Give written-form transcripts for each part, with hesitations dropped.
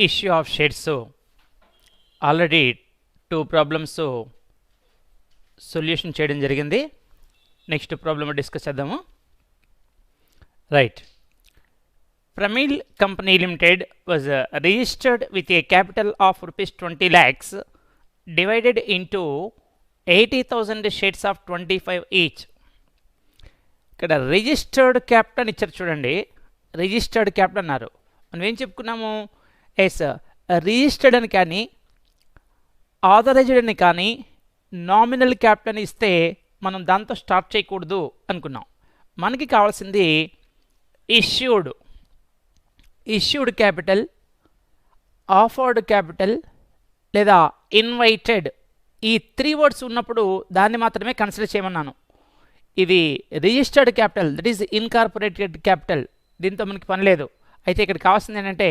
issue of shares. Already 2 problems solution చేయడం జరిగింది. Next problem discuss చేద్దాము. Right. Pramil Company Limited was registered with a capital of rupees 20 lakhs divided into 80,000 shares of 25 each. ఇక్కడ registered capital అని ఇచ్చారు చూడండి. Registered capital అన్నారు. మనం ఏం చెప్పుకున్నాము? ఎస్, రిజిస్టర్డ్ అని కానీ ఆథరైజ్డ్ అని కానీ నామినల్ క్యాపిటల్ అని ఇస్తే మనం దాంతో స్టార్ట్ చేయకూడదు అనుకున్నాం. మనకి కావాల్సింది ఇష్యూడ్ క్యాపిటల్, ఆఫర్డ్ క్యాపిటల్ లేదా ఇన్వైటెడ్, ఈ 3 వర్డ్స్ ఉన్నప్పుడు దాన్ని మాత్రమే కన్సిడర్ చేయమన్నాను. ఇది registered capital, that is incorporated capital, దీంతో మనకి పని లేదు. అయితే ఇక్కడ కావాల్సింది ఏంటంటే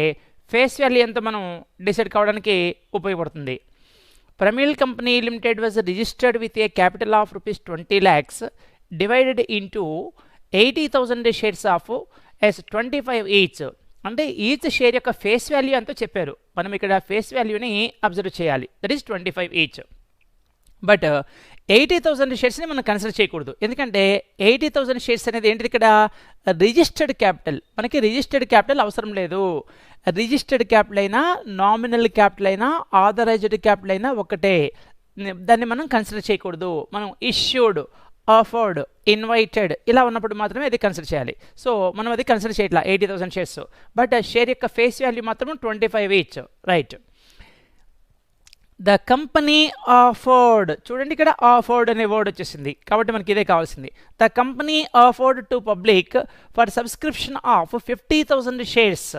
ఫేస్ వాల్యూ ఎంత మనం డిసైడ్ కావడానికి ఉపయోగపడుతుంది. Pramil Company Limited was registered with a capital of rupees 20 lakhs divided into 80,000 shares of as 25 each. అంటే ఈచ్ షేర్ యొక్క ఫేస్ వాల్యూ అంతా చెప్పారు. మనం ఇక్కడ ఫేస్ వాల్యూని అబ్జర్వ్ చేయాలి. That is 25 each. బట్ 80,000 షేర్స్ని మనం కన్సిడర్ చేయకూడదు. ఎందుకంటే 80,000 షేర్స్ అనేది ఏంటిది? ఇక్కడ రిజిస్టర్డ్ క్యాపిటల్. మనకి రిజిస్టర్డ్ క్యాపిటల్ అవసరం లేదు. రిజిస్టర్డ్ క్యాపిటల్ అయినా నామినల్ క్యాపిటల్ అయినా ఆథరైజ్డ్ క్యాపిటల్ అయినా ఒకటే. దాన్ని మనం కన్సిడర్ చేయకూడదు. మనం ఇష్యూడ్, ఆఫర్డ్, ఇన్వైటెడ్ ఇలా ఉన్నప్పుడు మాత్రమే అది కన్సిడర్ చేయాలి. సో మనం అది కన్సిడర్ చేయట్లా 80,000 షేర్స్. బట్ షేర్ యొక్క ఫేస్ వాల్యూ మాత్రం 25 each. Right. The company offered, చూడండి ఇక్కడ ఆఫర్డ్ అనే వర్డ్ వచ్చేసింది కాబట్టి మనకి ఇదే కావాల్సింది. The company offered to public for subscription of 50,000 shares.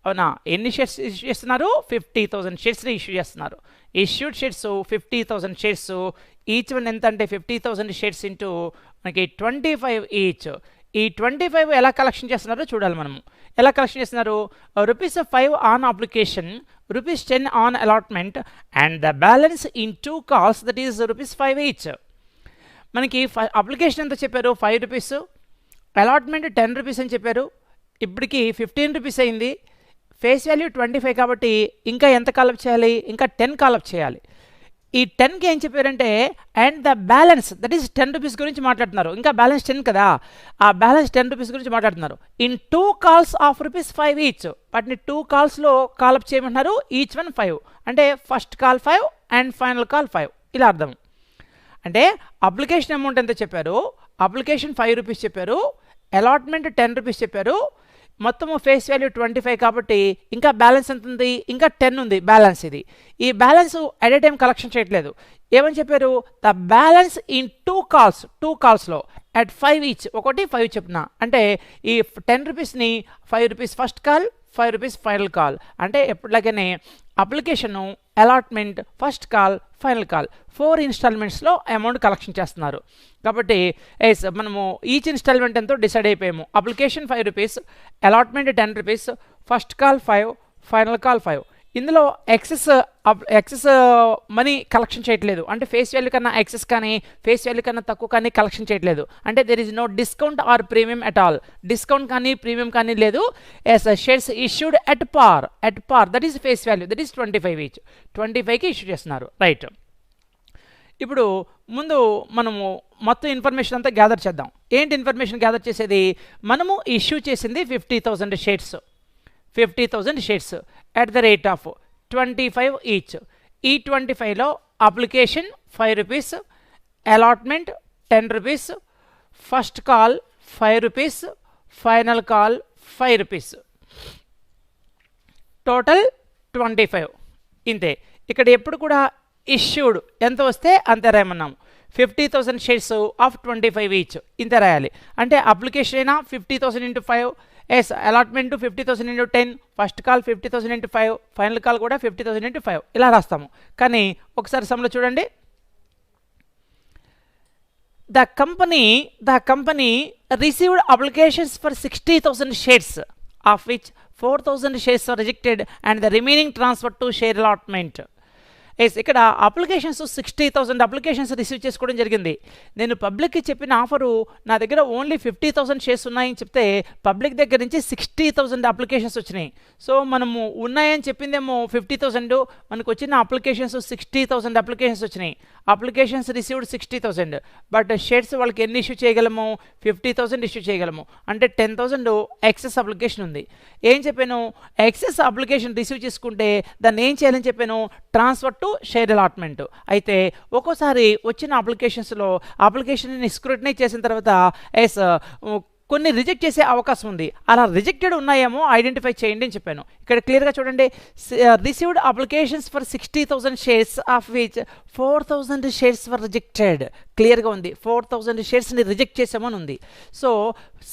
అవునా? ఎన్ని షేర్స్ ఇష్యూ చేస్తున్నారు? 50,000 షేర్స్ని ఇష్యూ చేస్తున్నారు. Issued shares 50,000 shares. Each one ఎంత అంటే 50,000 షేర్స్ ఇంటూ మనకి 25 ఈచ్. ఈ 25 ఎలా కలెక్షన్ చేస్తున్నారో చూడాలి మనము. ఎలా కలెక్షన్ చేస్తున్నారు? ₹5 on application, ₹10 on allotment and the balance in 2 calls, that is ₹5 each. మనకి అప్లికేషన్ ఎంత చెప్పారు? ₹5. అలాట్మెంట్ ₹10 అని చెప్పారు. ఇప్పటికి ₹15 అయింది. ఫేస్ వాల్యూ 25 కాబట్టి ఇంకా ఎంత కాలప్ చేయాలి? ఇంకా 10 కాలప్ చేయాలి. ఈ 10కి ఏం చెప్పారంటే and the balance, that is ₹10 గురించి మాట్లాడుతున్నారు. ఇంకా బ్యాలెన్స్ 10 కదా, ఆ బ్యాలెన్స్ ₹10 గురించి మాట్లాడుతున్నారు. In 2 calls of ₹5 each. వాటిని 2 కాల్స్లో కాలప్ చేయమంటున్నారు. ఈచ్ వన్ 5 అంటే first call 5 and final call 5. ఇలా అర్థం. అంటే అప్లికేషన్ అమౌంట్ ఎంత చెప్పారు? అప్లికేషన్ ₹5 చెప్పారు. అలాట్మెంట్ ₹10 చెప్పారు. మొత్తము ఫేస్ వాల్యూ 25 కాబట్టి ఇంకా బ్యాలెన్స్ ఎంత ఉంది? ఇంకా 10 ఉంది బ్యాలెన్స్. ఇది ఈ balance at a time collection చేయట్లేదు. ఏమని చెప్పారు? ద బ్యాలెన్స్ ఇన్ 2 కాల్స్లో అట్ 5 ఈచ్, ఒకటి 5 చెప్పిన అంటే ఈ ₹10ని ₹5 ఫస్ట్ కాల్, ₹5 ఫైనల్ కాల్. అంటే ఎప్పటిలాగానే application, allotment, first call, final call 4 ఇన్స్టాల్మెంట్స్లో అమౌంట్ కలెక్షన్ చేస్తున్నారు. కాబట్టి ఎస్ మనము ఈచ్ ఇన్స్టాల్మెంట్ ఎంతో డిసైడ్ అయిపోయాము. Application ₹5, allotment ₹10, first call 5, final call 5. ఇందులో ఎక్సెస్ మనీ కలెక్షన్ చేయట్లేదు. అంటే ఫేస్ వాల్యూ కన్నా ఎక్సెస్ కానీ ఫేస్ వాల్యూ కన్నా తక్కువ కానీ కలెక్షన్ చేయట్లేదు. అంటే there is no discount or premium at all. Discount కానీ ప్రీమియం కానీ లేదు. Yes, shares issued at par, that is face value, that is 25 each. 25కి ఇష్యూ చేస్తున్నారు. రైట్. ఇప్పుడు ముందు మనము మొత్తం ఇన్ఫర్మేషన్ అంతా గ్యాదర్ చేద్దాం. ఏంటి ఇన్ఫర్మేషన్ గ్యాదర్ చేసేది? మనము ఇష్యూ చేసింది 50,000 shares. 50,000 shares at the rate of 25 each. ఈ 25లో application ₹5, allotment ₹10, first call ₹5, final call ₹5, total 25. ఇంతే. ఇక్కడ ఎప్పుడు కూడా ఇష్యూడ్ ఎంత వస్తే అంతే రాయమన్నాము. 50,000 షేర్స్ ఆఫ్ 25 ఈచ్ ఇంత రాయాలి. అంటే అప్లికేషన్ అయినా 50,000 into 5, yes allotment 50,000 into 10, first call 50,000 into 5, final call కూడా 50,000 into 5 ఇలా రాస్తాము. కానీ ఒకసారి సమ్లో చూడండి. The company received applications for 60,000 shares of which 4,000 shares are rejected and the remaining transfer to share allotment. Yes ఇక్కడ అప్లికేషన్స్ 60,000 అప్లికేషన్స్ రిసీవ్ చేసుకోవడం జరిగింది. నేను పబ్లిక్కి చెప్పిన ఆఫరు నా దగ్గర ఓన్లీ 50,000 షేర్స్ ఉన్నాయని చెప్తే పబ్లిక్ దగ్గర నుంచి 60,000 అప్లికేషన్స్ వచ్చినాయి. సో మనము ఉన్నాయని చెప్పిందేమో 50,000, మనకు వచ్చిన అప్లికేషన్స్ 60,000 అప్లికేషన్స్ వచ్చినాయి. అప్లికేషన్స్ రిసీవ్డ్ 60,000, బట్ షేర్స్ వాళ్ళకి ఎన్ని ఇష్యూ చేయగలము? 50,000 ఇష్యూ చేయగలము. అంటే 10,000 ఎక్సెస్ అప్లికేషన్ ఉంది. ఏం చెప్పాను? ఎక్సెస్ అప్లికేషన్ రిసీవ్ చేసుకుంటే దాన్ని ఏం చేయాలని చెప్పాను? Transfer to share allotment. అయితే ఒక్కోసారి వచ్చిన అప్లికేషన్ని స్క్రూటినైజ్ చేసిన తర్వాత కొన్ని రిజెక్ట్ చేసే అవకాశం ఉంది. అలా రిజెక్టెడ్ ఉన్నాయేమో ఐడెంటిఫై చేయండి అని చెప్పాను. ఇక్కడ క్లియర్గా చూడండి, received applications for 60,000 shares of which 4,000 shares for rejected. క్లియర్గా ఉంది, 4,000 షేర్స్ని రిజెక్ట్ చేసామని ఉంది. సో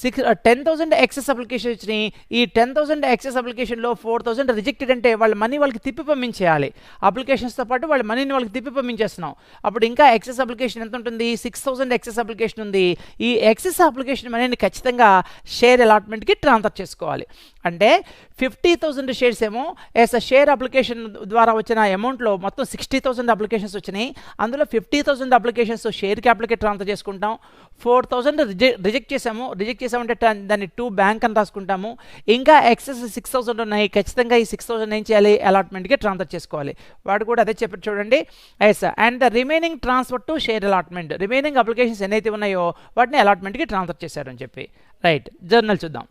10,000 ఎక్సెస్ అప్లికేషన్ వచ్చినాయి. ఈ 10,000 ఎక్సెస్ అప్లికేషన్లో 4,000 రిజెక్టెడ్ అంటే వాళ్ళ మనీ వాళ్ళకి తిప్పి పంపించేయాలి. అప్లికేషన్స్తో పాటు వాళ్ళ మనీని వాళ్ళకి తిప్పి పంపించేస్తున్నాం. అప్పుడు ఇంకా ఎక్సెస్ అప్లికేషన్ ఎంత ఉంటుంది? 6,000 ఎక్సెస్ అప్లికేషన్ ఉంది. ఈ ఎక్సెస్ అప్లికేషన్ మనీని ఖచ్చితంగా షేర్ అలాట్మెంట్కి ట్రాన్స్ఫర్ చేసుకోవాలి. అంటే 50,000 షేర్స్ ఏమో షేర్ అప్లికేషన్ ద్వారా వచ్చిన అమౌంట్లో మొత్తం 60,000 అప్లికేషన్స్ వచ్చినాయి. అందులో 50,000 అప్లికేషన్స్ షేర్ క్యాపిటల్కి ట్రాన్స్ఫర్ చేసుకుంటాం. 4,000 రిజెక్ట్ చేసామంటే దాన్ని టు బ్యాంక్ అని రాసుకుంటాము. ఇంకా ఎక్సెస్ 6,000 ఉన్నాయి. ఖచ్చితంగా ఈ 6,000 ఏం చేయాలి? అలాట్మెంట్కి ట్రాన్స్ఫర్ చేసుకోవాలి. వాడు కూడా అదే చెప్పారు చూడండి. And the remaining transfer to share allotment. Remaining applications ఎన్నైతే ఉన్నాయో వాటిని అలాట్మెంట్కి ట్రాన్స్ఫర్ చేశారని చెప్పి. రైట్, జర్నల్ చూద్దాం.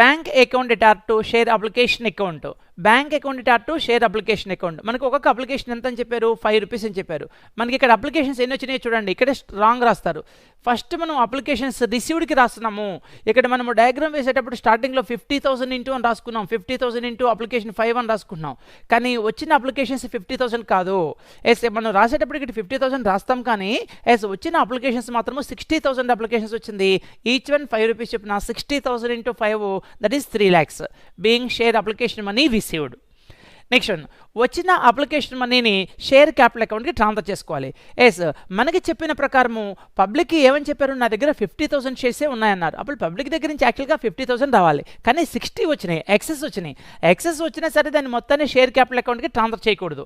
Bank account debtor to share application account. Bank account debtor to share application account. మనకు ఒక్కొక్క అప్లికేషన్ ఎంత అని చెప్పారు? 5 రూపీస్ అని చెప్పారు. మనకి ఇక్కడ అప్లికేషన్స్ ఎన్ని వచ్చినాయో చూడండి. ఇక్కడే రాంగ్ రాస్తారు. ఫస్ట్ మనం అప్లికేషన్స్ రిసీవ్డ్కి రాస్తున్నాము. ఇక్కడ మనము డయాగ్రామ్ వేసేటప్పుడు స్టార్టింగ్లో 50,000 ఇంటూ అని రాసుకున్నాం. 50,000 ఇంటూ అప్లికేషన్ 5 అని రాసుకున్నాం. కానీ వచ్చిన అప్లికేషన్స్ 50,000 కాదు. మనం రాసేటప్పుడు ఇక్కడ 50,000 రాస్తాం, కానీ వచ్చిన అప్లికేషన్స్ మాత్రము 60,000 అప్లికేషన్స్ వచ్చింది. ఈచ్ వన్ 5 రూపీస్ చెప్పిన 60,000 into 5, that is 3 lakhs being share application money received. Next వచ్చిన అప్లికేషన్ మనీని షేర్ క్యాపిటల్ అకౌంట్కి ట్రాన్స్ఫర్ చేసుకోవాలి. మనకి చెప్పిన ప్రకారము పబ్లిక్కి ఏమని చెప్పారు? నా దగ్గర 50,000 షేర్సే ఉన్నాయన్నారు. అప్పుడు పబ్లిక్ దగ్గర నుంచి యాక్చువల్గా 50,000 రావాలి, కానీ 60 వచ్చినాయి, ఎక్సెస్ వచ్చినాయి. ఎక్సెస్ వచ్చినా సరే దాన్ని మొత్తాన్ని షేర్ క్యాపిటల్ అకౌంట్కి ట్రాన్స్ఫర్ చేయకూడదు.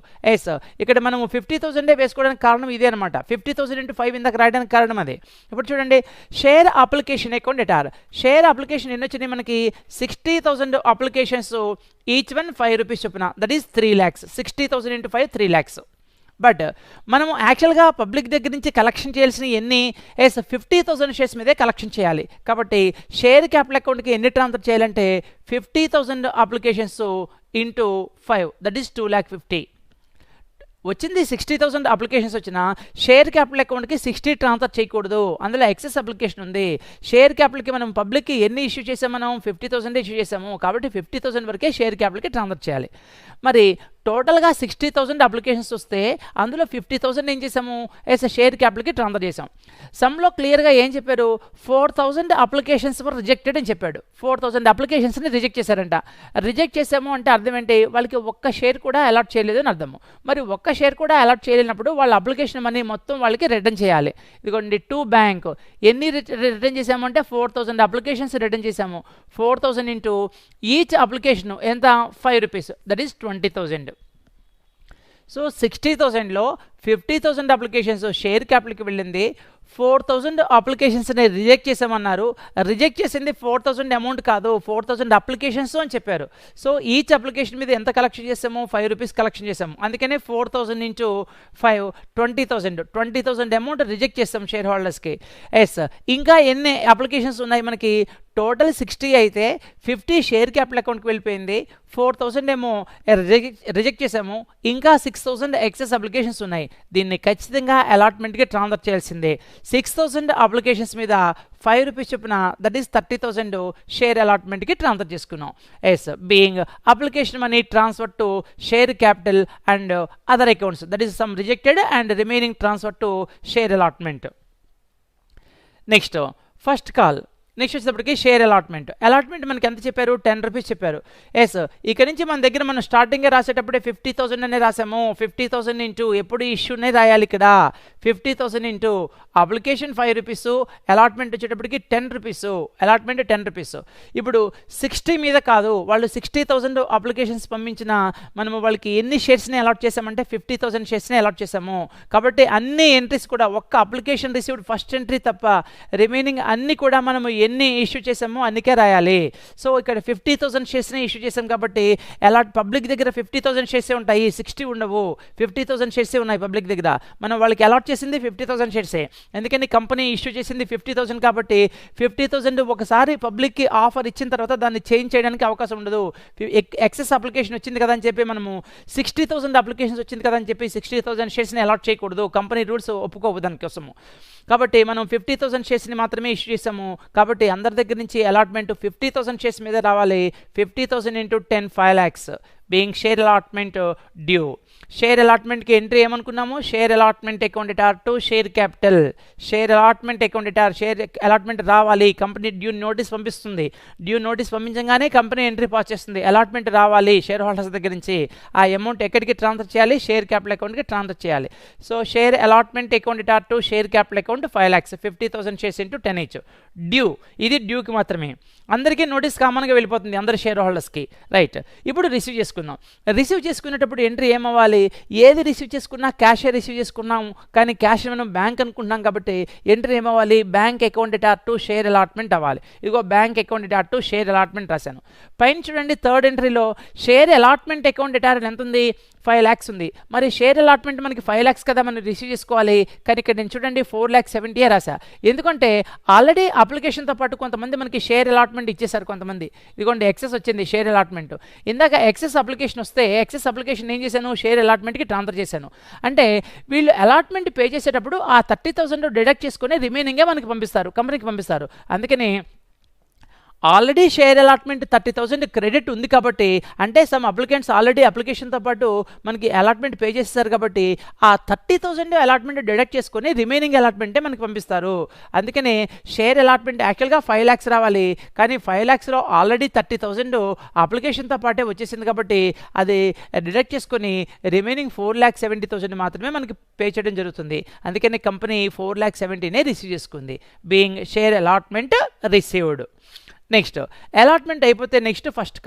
ఇక్కడ మనము 50,000 వేసుకోవడానికి కారణం ఇదే అనమాట. 50,000 ఇంటూ 5 ఇందాక రాయడానికి కారణం అదే. ఇప్పుడు చూడండి, share application account debtor. Share application ఎన్ని వచ్చినాయి మనకి? 60,000 అప్లికేషన్స్, ఈచ్ వన్ 5 రూపీస్ చొప్పున, that is 3 lakhs. 60,000 into 5, 3 lakhs. But మనము యాక్చువల్గా పబ్లిక్ దగ్గర నుంచి కలెక్షన్ చేయాల్సిన ఎన్ని? 50,000 షేర్స్ మీదే కలెక్షన్ చేయాలి. కాబట్టి షేర్ క్యాపిటల్ అకౌంట్కి ఎన్ని ట్రాన్స్ఫర్ చేయాలంటే 50,000 అప్లికేషన్స్ ఇంటూ 5, దట్ ఈస్ 2,50,000. వచ్చింది 60,000 అప్లికేషన్స్ వచ్చినా షేర్ క్యాపిటల్ అకౌంట్కి 60 ట్రాన్స్ఫర్ చేయకూడదు. అందులో ఎక్సెస్ అప్లికేషన్ ఉంది. షేర్ క్యాపిటల్కి మనం పబ్లిక్కి ఎన్ని ఇష్యూ చేసాం? మనం 50,000 ఇష్యూ చేసాము. కాబట్టి 50,000 వరకే షేర్ క్యాపిటల్కి ట్రాన్స్ఫర్ చేయాలి. మరి టోటల్గా 60,000 అప్లికేషన్స్ వస్తే అందులో 50,000 ఏం చేసాము? షేర్ క్యాపిటల్కి ట్రాన్స్ఫర్ చేసాం. సమ్లో క్లియర్గా ఏం చెప్పారు? 4,000 అప్లికేషన్స్ వర్ రిజెక్టెడ్ అని చెప్పాడు. 4,000 అప్లికేషన్స్ని రిజెక్ట్ చేశారంట. రిజెక్ట్ చేసాము అంటే అర్థం ఏంటి? వాళ్ళకి ఒక్క షేర్ కూడా అలాట్ చేయలేదు అని అర్థము. మరి ఒక్క షేర్ కూడా అలాట్ చేయలేనప్పుడు వాళ్ళ అప్లికేషన్ మనీ మొత్తం వాళ్ళకి రిటర్న్ చేయాలి. ఇదిగోండి, టు బ్యాంక్. ఎన్ని రిటర్న్ చేసాము అంటే 4,000 అప్లికేషన్స్ రిటర్న్ చేసాము. 4,000 ఇంటూ ఈచ్ అప్లికేషన్ ఎంత? 5 రూపీస్, దట్ ఈస్ 20,000. సో 60,000లో 50,000 అప్లికేషన్స్ షేర్ క్యాపిటల్కి వెళ్ళింది. 4,000 అప్లికేషన్స్ని రిజెక్ట్ చేసామన్నారు. రిజెక్ట్ చేసింది 4,000 అమౌంట్ కాదు, 4,000 అప్లికేషన్స్ అని చెప్పారు. సో ఈచ్ అప్లికేషన్ మీద ఎంత కలెక్షన్ చేసాము? 5 రూపీస్ కలెక్షన్ చేసాము. అందుకనే 4,000 ఇంటూ 5, 20,000 అమౌంట్ రిజెక్ట్ చేస్తాం షేర్ హోల్డర్స్కి. ఇంకా ఎన్ని అప్లికేషన్స్ ఉన్నాయి మనకి? టోటల్ 60 అయితే 50 షేర్ క్యాపిటల్ అకౌంట్కి వెళ్ళిపోయింది. 4,000 ఏమో రిజెక్ట్ చేసాము. ఇంకా 6,000 ఎక్సెస్ అప్లికేషన్స్ ఉన్నాయి. దీన్ని ఖచ్చితంగా అలాట్మెంట్కి ట్రాన్స్ఫర్ చేయాల్సిందే. 6,000 అప్లికేషన్స్ మీద 5 రూపీస్ చొప్పున, దట్ ఈస్ 30,000 షేర్ అలాట్మెంట్కి ట్రాన్స్ఫర్ చేసుకున్నాం. Being application money transfer to share capital and other accounts, that is some rejected and remaining transfer to share allotment. Next first call. Next వచ్చేటప్పటికి share allotment మనకి ఎంత చెప్పారు, 10 rupees చెప్పారు. Yes, ఇక్కడ నుంచి మన దగ్గర మనం స్టార్టింగే రాసేటప్పుడే 50,000 అనే రాసాము. 50,000 ఇంటూ ఎప్పుడు ఇష్యూనే రాయాలి ఇక్కడ. 50,000 ఇంటూ అప్లికేషన్ 5 రూపీస్, అలాట్మెంట్ వచ్చేటప్పటికి 10 రూపీస్. Allotment 10 rupees. ఇప్పుడు 60 మీద కాదు, వాళ్ళు 60,000 అప్లికేషన్స్ పంపించిన మనము వాళ్ళకి ఎన్ని షేర్స్ని అలాట్ చేసామంటే 50,000 షేర్స్ని అలాట్ చేసాము. కాబట్టి అన్ని ఎంట్రీస్ కూడా ఒక్క అప్లికేషన్ రిసీవ్డ్ ఫస్ట్ ఎంట్రీ తప్ప రిమైనింగ్ అన్ని కూడా మనము ఎన్ని ఇష్యూ చేసామో అన్నికే రాయాలి. సో ఇక్కడ 50,000 షేర్స్ని ఇష్యూ చేసాం కాబట్టి పబ్లిక్ దగ్గర 50,000 షేర్సే ఉంటాయి, 60 ఉండవు. 50,000 షేర్సే ఉన్నాయి పబ్లిక్ దగ్గర. మనం వాళ్ళకి అలాట్ చేసింది 50,000 షేర్సే. ఎందుకని కంపెనీ ఇష్యూ చేసింది 50,000 కాబట్టి 50,000 ఒకసారి పబ్లిక్కి ఆఫర్ ఇచ్చిన తర్వాత దాన్ని చేంజ్ చేయడానికి అవకాశం ఉండదు. ఎక్సెస్ అప్లికేషన్ వచ్చింది కదా అని చెప్పి మనము 60,000 అప్లికేషన్స్ వచ్చింది కదా అని చెప్పి 60,000 షేర్స్ని అలాట్ చేయకూడదు. కంపెనీ రూల్స్ ఒప్పుకోవు దానికోసము. కాబట్టి మనం 50,000 షేర్స్ని మాత్రమే ఇష్యూ చేసాము. కాబట్టి అందరి దగ్గర నుంచి అలాట్మెంట్ 50,000 షేర్స్ మీద రావాలి. 50,000 into 10 5 lakhs being share allotment due. Share అలాట్మెంట్కి ఎంట్రీ ఏమనుకున్నాము, share allotment account debtor to share capital. Share allotment account debtor share allotment రావాలి. కంపెనీ డ్యూ నోటీస్ పంపిస్తుంది. డ్యూ నోటీస్ పంపించగానే కంపెనీ ఎంట్రీ పాస్ చేస్తుంది. Allotment రావాలి share holders దగ్గర నుంచి. ఆ అమౌంట్ ఎక్కడికి ట్రాన్స్ఫర్ చేయాలి, షేర్ క్యాపిటల్ అకౌంట్కి ట్రాన్స్ఫర్ చేయాలి. So share allotment account debtor to share capital account 5 lakhs 50,000 shares into 10 each. Due, ఇది డ్యూకి మాత్రమే. అందరికీ నోటీస్ కామన్గా వెళ్ళిపోతుంది అందరి షేర్ హోల్డర్స్కి. రైట్, ఇప్పుడు రిసీవ్ చేసుకుందాం. రిసీవ్ చేసుకునేటప్పుడు ఎంట్రీ ఏమవ్వాలి, ఏది రిసీవ్ చేసుకున్నా క్యాషే రిసీవ్ చేసుకున్నాం, కానీ క్యాష్ మనం బ్యాంక్ అనుకుంటున్నాం కాబట్టి ఎంట్రీ ఏమవ్వాలి, bank account debtor to share allotment అవ్వాలి. ఇదిగో bank account debtor to share allotment రాశాను. పైన చూడండి థర్డ్ ఎంట్రీలో షేర్ అలాట్మెంట్ అకౌంట్ ఎటార్ ఎంత ఉంది, 5 lakhs ఉంది. మరి షేర్ అలాట్మెంట్ మనకి 5 lakhs కదా మనం రిసీవ్ చేసుకోవాలి, కానీ ఇక్కడ నేను చూడండి 4,70,000 రాసా. ఎందుకంటే ఆల్రెడీ అప్లికేషన్తో పాటు కొంతమంది మనకి షేర్ అలాట్మెంట్ ఇచ్చేసారు. కొంతమంది ఇదిగోండి ఎక్సెస్ వచ్చింది షేర్ అలాట్మెంట్. ఇందాక ఎక్సెస్ అప్లికేషన్ వస్తే ఎక్సెస్ అప్లికేషన్ ఏం చేశాను, షేర్ అలాట్మెంట్కి ట్రాన్స్ఫర్ చేశాను. అంటే వీళ్ళు అలాట్మెంట్ పే చేసేటప్పుడు ఆ 30,000 డిడక్ట్ చేసుకుని రిమైనింగే మనకి పంపిస్తారు, కంపెనీకి పంపిస్తారు. అందుకని ఆల్రెడీ షేర్ అలాట్మెంట్ 30,000 క్రెడిట్ ఉంది కాబట్టి, అంటే సమ్ అప్లికెంట్స్ ఆల్రెడీ అప్లికేషన్తో పాటు మనకి అలాట్మెంట్ పే చేస్తారు కాబట్టి ఆ 30,000 అలాట్మెంట్ డిడక్ట్ చేసుకొని రిమైనింగ్ అలాట్మెంటే మనకి పంపిస్తారు. అందుకని షేర్ అలాట్మెంట్ యాక్చువల్గా 5 lakhs రావాలి, కానీ 5 lakhsలో ఆల్రెడీ 30,000 అప్లికేషన్తో పాటే వచ్చేసింది కాబట్టి అది డిడక్ట్ చేసుకొని రిమైనింగ్ 4,70,000 మాత్రమే మనకి పే చేయడం జరుగుతుంది. అందుకని కంపెనీ 4,70,000నే రిసీవ్ చేసుకుంది, being share allotment received. Next allotment అయిపోతే next first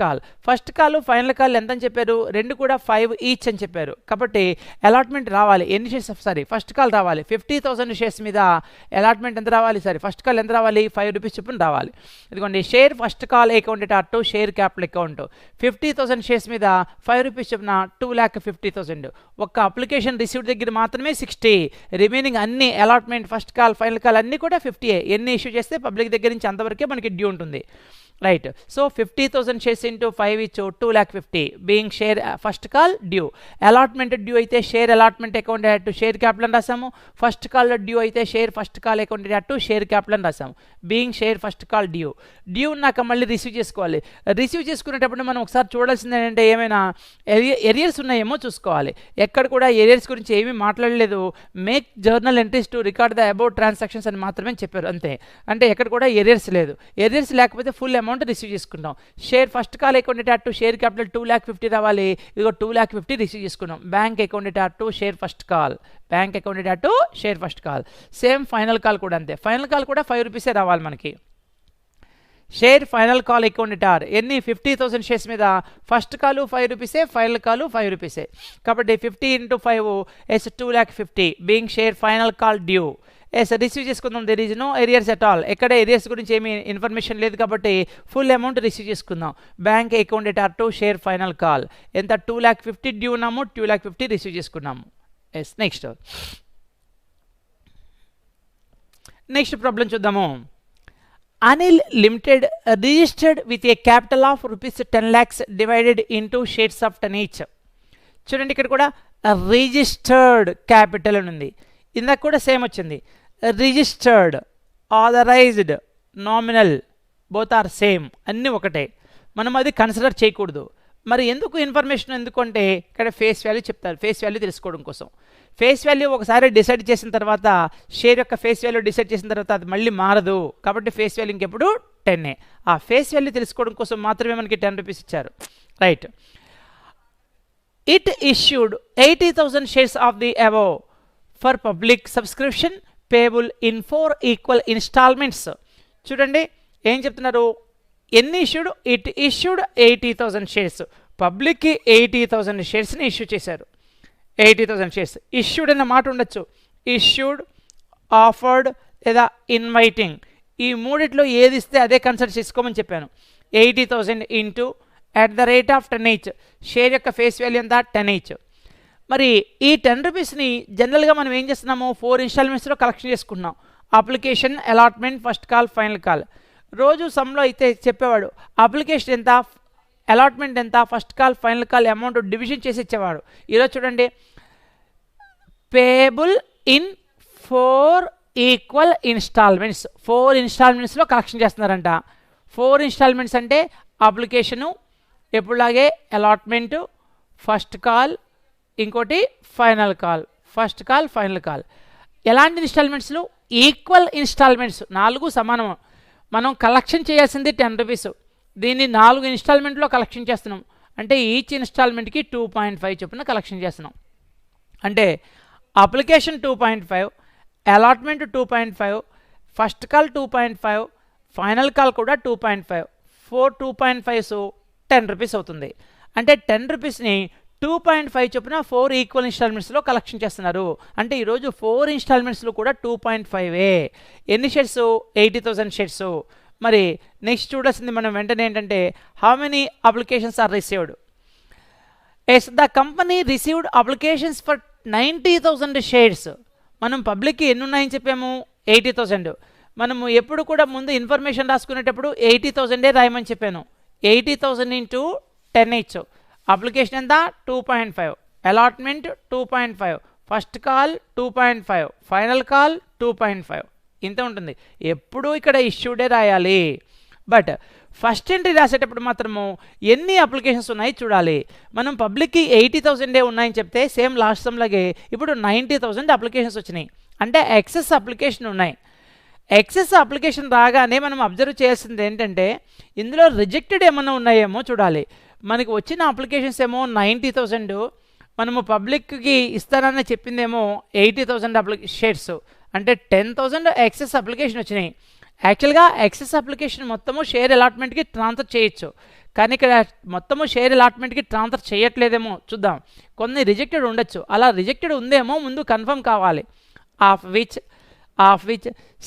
call final call ఎంత అని చెప్పారు, రెండు కూడా 5 each అని చెప్పారు. కాబట్టి అలాట్మెంట్ రావాలి, ఎన్ని షేర్స్, ఫస్ట్ కాల్ రావాలి. 50,000 షేర్స్ మీద అలాట్మెంట్ ఎంత రావాలి, ఫస్ట్ కాల్ ఎంత రావాలి, 5 రూపీస్ చొప్పున రావాలి. ఇదిగోండి share first call account debtor to share capital account 50,000 shares మీద 5 రూపీస్ చొప్పున 2,50,000. ఒక్క అప్లికేషన్ రిసీవ్డ్ దగ్గర మాత్రమే 60, రిమైనింగ్ అన్ని allotment first call final call అన్ని కూడా 50. ఎన్ని ఇష్యూ చేస్తే పబ్లిక్ దగ్గర నుంచి అంతవరకే మనకి డ్యూ ఉంటుంది. Right, so 50,000 shares into 5 each 2,50,000 being share first call due. Allotment due అయితే share allotment account add to share capital అని రాసాము. ఫస్ట్ కాల్ డ్యూ అయితే share first call account add to share capital అని రాసాము, being share first call due. Due ఉన్నాక మళ్ళీ receive చేసుకోవాలి. Receive చేసుకునేటప్పుడు మనం ఒకసారి చూడాల్సింది ఏంటంటే ఏమైనా ఎరియర్స్ ఉన్నాయేమో చూసుకోవాలి. ఎక్కడ కూడా ఎరియర్స్ గురించి ఏమీ మాట్లాడలేదు. Make journal entries to record the about transactions అని మాత్రమే చెప్పారు అంతే. అంటే ఎక్కడ కూడా ఎరియర్స్ లేదు. ఎరియర్స్ లేకపోతే ఫుల్ అమౌంట్ రిసీవ్ చేసుకుంటాం. Share first call account debtor to share capital 2,50,000 రావాలి. ఇదిగో 2,50,000 రిసీవ్ చేసుకున్నాం. Bank account debtor to share first call, bank account debtor to share first call. Same final call కూడా అంతే. Final call కూడా 5 రూపీసే రావాలి మనకి. షేర్ ఫైనల్ కాల్ అకౌంట్ ఎటార్ ఎన్ని 50,000 షేర్స్ మీద ఫస్ట్ కాలు 5 రూపీసే, ఫైనల్ కాలు 5 రూపీసే. కాబట్టి 50 into 5 is 2,50,000 being share final call due. Yes, receive చేసుకుందాం. There is no arrears at all. ఎక్కడ ఎరియర్స్ గురించి ఏమీ ఇన్ఫర్మేషన్ లేదు కాబట్టి ఫుల్ అమౌంట్ రిసీవ్ చేసుకుందాం. Bank account debtor to share final call ఎంత 2,50,000 డ్యూ ఉన్నాము, 2,50,000 రిసీవ్ చేసుకున్నాము. ఎస్, నెక్స్ట్ ప్రాబ్లం చూద్దాము. Anil Limited registered with a capital of rupees 10 lakhs divided into shares of 10 each. చూడండి ఇక్కడ కూడా రిజిస్టర్డ్ క్యాపిటల్ అని ఉంది. ఇందాక కూడా సేమ్ వచ్చింది. Registered, authorised, nominal both are same, అన్నీ ఒకటే. మనం అది కన్సిడర్ చేయకూడదు. మరి ఎందుకు ఇన్ఫర్మేషన్ ఎందుకంటే ఇక్కడ ఫేస్ వాల్యూ చెప్తారు, ఫేస్ వాల్యూ తెలుసుకోవడం కోసం. ఫేస్ వాల్యూ ఒకసారి డిసైడ్ చేసిన తర్వాత, షేర్ యొక్క ఫేస్ వాల్యూ డిసైడ్ చేసిన తర్వాత అది మళ్ళీ మారదు, కాబట్టి ఫేస్ వాల్యూ ఇంకెప్పుడు 10. ఆ ఫేస్ వాల్యూ తెలుసుకోవడం కోసం మాత్రమే మనకి 10 రూపీస్ ఇచ్చారు, right. It issued 80,000 shares of the above for public subscription payable in 4 equal instalments. చూడండి ఏం చెప్తున్నారు, ఎన్ని ఇష్యూడ్, ఇట్ ఇష్యూడ్ 80,000 షేర్స్, పబ్లిక్కి 80,000 షేర్స్ని ఇష్యూ చేశారు. 80,000 షేర్స్, ఇష్యూడ్ అన్న మాట ఉండొచ్చు, ఇష్యూడ్, ఆఫర్డ్ లేదా ఇన్వైటింగ్, ఈ మూడిట్లో ఏది ఇస్తే అదే కన్సిడర్ చేసుకోమని చెప్పాను. 80,000 into at the rate of 10 each, share యొక్క ఫేస్ వాల్యూ ఎంత 10 each. మరి ఈ 10 రూపీస్ని జనరల్గా మనం ఏం చేస్తున్నాము, 4 ఇన్స్టాల్మెంట్స్లో కలెక్షన్ చేసుకుంటున్నాం. Application, allotment, first call, final call. రోజు సమ్లో అయితే చెప్పేవాడు అప్లికేషన్ ఎంత, అలాట్మెంట్ ఎంత, first call, final call amount division చేసి ఇచ్చేవాడు. ఈరోజు చూడండి, పేబుల్ ఇన్ 4 ఈక్వల్ ఇన్స్టాల్మెంట్స్, 4 ఇన్స్టాల్మెంట్స్లో కలెక్షన్ చేస్తున్నారంట. 4 ఇన్స్టాల్మెంట్స్ అంటే అప్లికేషను, ఎప్పుడులాగే అలాట్మెంటు, ఫస్ట్ కాల్, ఇంకోటి final call, first call, final call. ఎలాంటి ఇన్స్టాల్మెంట్స్లు, ఈక్వల్ ఇన్స్టాల్మెంట్స్, 4 సమానం. మనం కలెక్షన్ చేయాల్సింది 10 రూపీస్, దీన్ని 4 ఇన్స్టాల్మెంట్లో కలెక్షన్ చేస్తున్నాం. అంటే ఈచ్ ఇన్స్టాల్మెంట్కి 2.5 చొప్పున కలెక్షన్ చేస్తున్నాం. అంటే application 2.5, allotment 2.5, first call 2.5, final call కూడా 2.5, 4 2.5 10 రూపీస్ అవుతుంది. అంటే 10 రూపీస్ని 2.5 చొప్పున 4 ఈక్వల్ ఇన్స్టాల్మెంట్స్లో కలెక్షన్ చేస్తున్నారు. అంటే ఈరోజు 4 ఇన్స్టాల్మెంట్స్లో కూడా 2.5. ఎన్ని షేర్స్, 80,000 షేర్స్. మరి నెక్స్ట్ చూడాల్సింది మనం వెంటనే ఏంటంటే, how many applications are received. Yes, the company received applications for 90,000 shares. మనం పబ్లిక్కి ఎన్ని ఉన్నాయని చెప్పాము, 80,000. మనము ఎప్పుడు కూడా ముందు ఇన్ఫర్మేషన్ రాసుకునేటప్పుడు 80,000 రాయమని చెప్పాను. 80,000 ఇంటూ 10 each. అప్లికేషన్ ఎంత 2.5, allotment 2.5, first call 2.5, final call 2.5, ఇంత ఉంటుంది. ఎప్పుడూ ఇక్కడ ఇష్యూడే రాయాలి. బట్ ఫస్ట్ ఎంట్రీ రాసేటప్పుడు మాత్రము ఎన్ని అప్లికేషన్స్ ఉన్నాయి చూడాలి. మనం పబ్లిక్కి 80,000 ఉన్నాయని చెప్తే సేమ్ లాస్ట్ సమ్లాగే ఇప్పుడు 90,000 అప్లికేషన్స్ వచ్చినాయి. అంటే ఎక్సెస్ అప్లికేషన్ ఉన్నాయి. ఎక్సెస్ అప్లికేషన్ రాగానే మనం అబ్జర్వ్ చేయాల్సింది ఏంటంటే, ఇందులో రిజెక్టెడ్ ఏమన్నా ఉన్నాయేమో చూడాలి. మనకి వచ్చిన అప్లికేషన్స్ ఏమో 90,000, మనము పబ్లిక్కి ఇస్తానని చెప్పిందేమో 80,000 షేర్స్. అంటే 10,000 ఎక్సెస్ అప్లికేషన్ వచ్చినాయి. యాక్చువల్గా ఎక్సెస్ అప్లికేషన్ మొత్తము షేర్ అలాట్మెంట్కి ట్రాన్స్ఫర్ చేయొచ్చు, కానీ ఇక్కడ మొత్తము షేర్ అలాట్మెంట్కి ట్రాన్స్ఫర్ చేయట్లేదేమో చూద్దాం. కొన్ని రిజెక్టెడ్ ఉండొచ్చు, అలా రిజెక్టెడ్ ఉందేమో ముందు కన్ఫర్మ్ కావాలి. Of which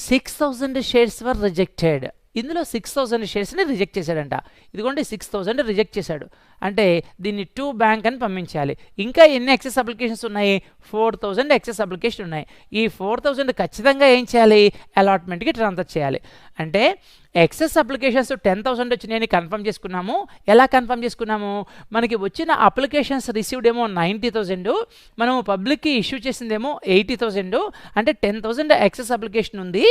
6,000 shares were rejected. ఇందులో 6,000 షేర్స్ని రిజెక్ట్ చేశాడంట. ఇదిగోండి 6,000 రిజెక్ట్ చేశాడు. అంటే దీన్ని టు బ్యాంక్ అని పంపించాలి. ఇంకా ఎన్ని ఎక్సెస్ అప్లికేషన్స్ ఉన్నాయి, 4,000 ఎక్సెస్ అప్లికేషన్ ఉన్నాయి. ఈ 4,000 ఖచ్చితంగా ఏం చేయాలి, అలాట్మెంట్కి ట్రాన్స్ఫర్ చేయాలి. అంటే ఎక్సెస్ అప్లికేషన్స్ 10,000 వచ్చినాయని కన్ఫర్మ్ చేసుకున్నాము. ఎలా కన్ఫర్మ్ చేసుకున్నాము, మనకి వచ్చిన అప్లికేషన్స్ రిసీవ్డ్ ఏమో 90,000, మనము పబ్లిక్కి ఇష్యూ చేసిందేమో 80,000. అంటే 10,000 ఎక్సెస్ అప్లికేషన్ ఉంది.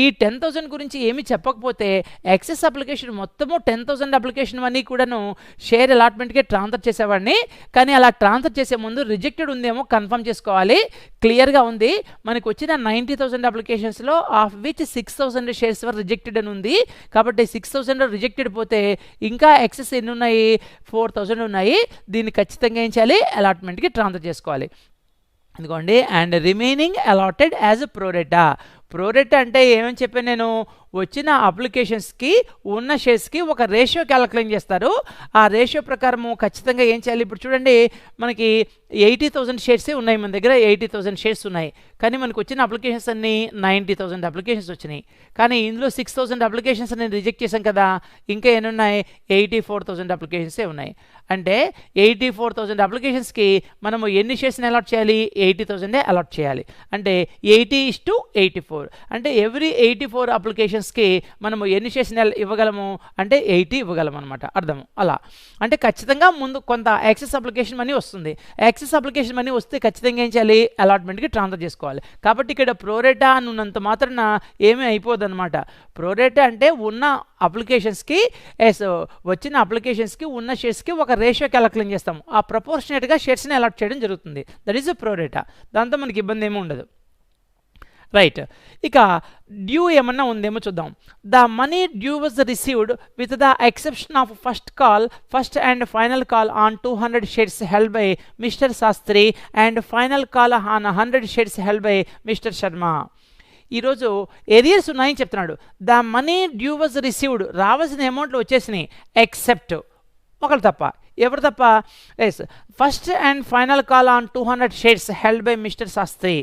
ఈ 10,000 గురించి ఏమి చెప్పకపోతే ఎక్సెస్ అప్లికేషన్ మొత్తము 10,000 అప్లికేషన్ అన్నీ కూడాను షేర్ అలాట్మెంట్కి ట్రాన్స్ఫర్ చేసేవాడిని. కానీ అలా ట్రాన్స్ఫర్ చేసే ముందు రిజెక్టెడ్ ఉందేమో కన్ఫర్మ్ చేసుకోవాలి. క్లియర్గా ఉంది, మనకు వచ్చిన 90,000 అప్లికేషన్స్లో of which 6,000 shares were rejected అని ఉంది. కాబట్టి 6,000 రిజెక్టెడ్ పోతే ఇంకా ఎక్సెస్ ఎన్ని ఉన్నాయి, 4,000 ఉన్నాయి. దీన్ని ఖచ్చితంగా ఏం చేయాలి, అలాట్మెంట్కి ట్రాన్స్ఫర్ చేసుకోవాలి. ఇదిగోండి, అండ్ రిమైనింగ్ అలాటెడ్ యాజ్ ప్రోరేటా. ప్రోరేటా అంటే ఏమని చెప్పాను నేను, వచ్చిన అప్లికేషన్స్కి ఉన్న షేర్స్కి ఒక రేషియో క్యాలిక్యులేట్ చేస్తారు. ఆ రేషియో ప్రకారము ఖచ్చితంగా ఏం చేయాలి. ఇప్పుడు చూడండి, మనకి 80,000 షేర్సే ఉన్నాయి, మన దగ్గర 80,000 షేర్స్ ఉన్నాయి. కానీ మనకు వచ్చిన అప్లికేషన్స్ అన్నీ 90,000 అప్లికేషన్స్ వచ్చినాయి. కానీ ఇందులో 6,000 అప్లికేషన్స్ నేను రిజెక్ట్ చేశాం కదా, ఇంకా ఎన్ని ఉన్నాయి, 84,000 అప్లికేషన్సే ఉన్నాయి. అంటే 84,000 అప్లికేషన్స్కి మనము ఎన్ని షేర్స్ని అలాట్ చేయాలి, 80,000 అలాట్ చేయాలి. అంటే 80:84. అంటే ఎవ్రీ 84 అప్లికేషన్స్ అప్లికేషన్స్కి మనము ఎన్ని షేర్స్ ఇవ్వగలము అంటే 80 ఇవ్వగలం అనమాట, అర్థము అలా. అంటే ఖచ్చితంగా ముందు కొంత యాక్సెస్ అప్లికేషన్ మనీ వస్తుంది. యాక్సెస్ అప్లికేషన్ మనీ వస్తే ఖచ్చితంగా ఏం చేయాలి, అలాట్మెంట్కి ట్రాన్స్ఫర్ చేసుకోవాలి. కాబట్టి ఇక్కడ ప్రోరేటా అని ఉన్నంత మాత్రాన ఏమీ అయిపోదు అనమాట. ప్రోరేటా అంటే ఉన్న అప్లికేషన్స్కి వచ్చిన అప్లికేషన్స్కి ఉన్న షేర్స్కి ఒక రేషియో క్యాలిక్యులేట్ చేస్తాము. ఆ ప్రపోర్షనేట్గా షేర్స్ని అలాట్ చేయడం జరుగుతుంది. That is ప్రోరేటా. దాంతో మనకి ఇబ్బంది ఏమీ ఉండదు. రైట్. ఇక డ్యూ ఏమన్నా ఉందేమో చూద్దాం. The money due was received with the exception of first and final call on 200 shares held by mister Shastri and final call on 100 shares held by mister Sharma. ఈరోజు ఏరియర్స్ ఉన్నాయని చెప్తున్నాడు. The money due was received, రావాల్సిన అమౌంట్లు వచ్చేసినాయి except ఒకరు తప్ప. ఎవరు తప్ప? Yes, first and final call on 200 shares held by mister Shastri.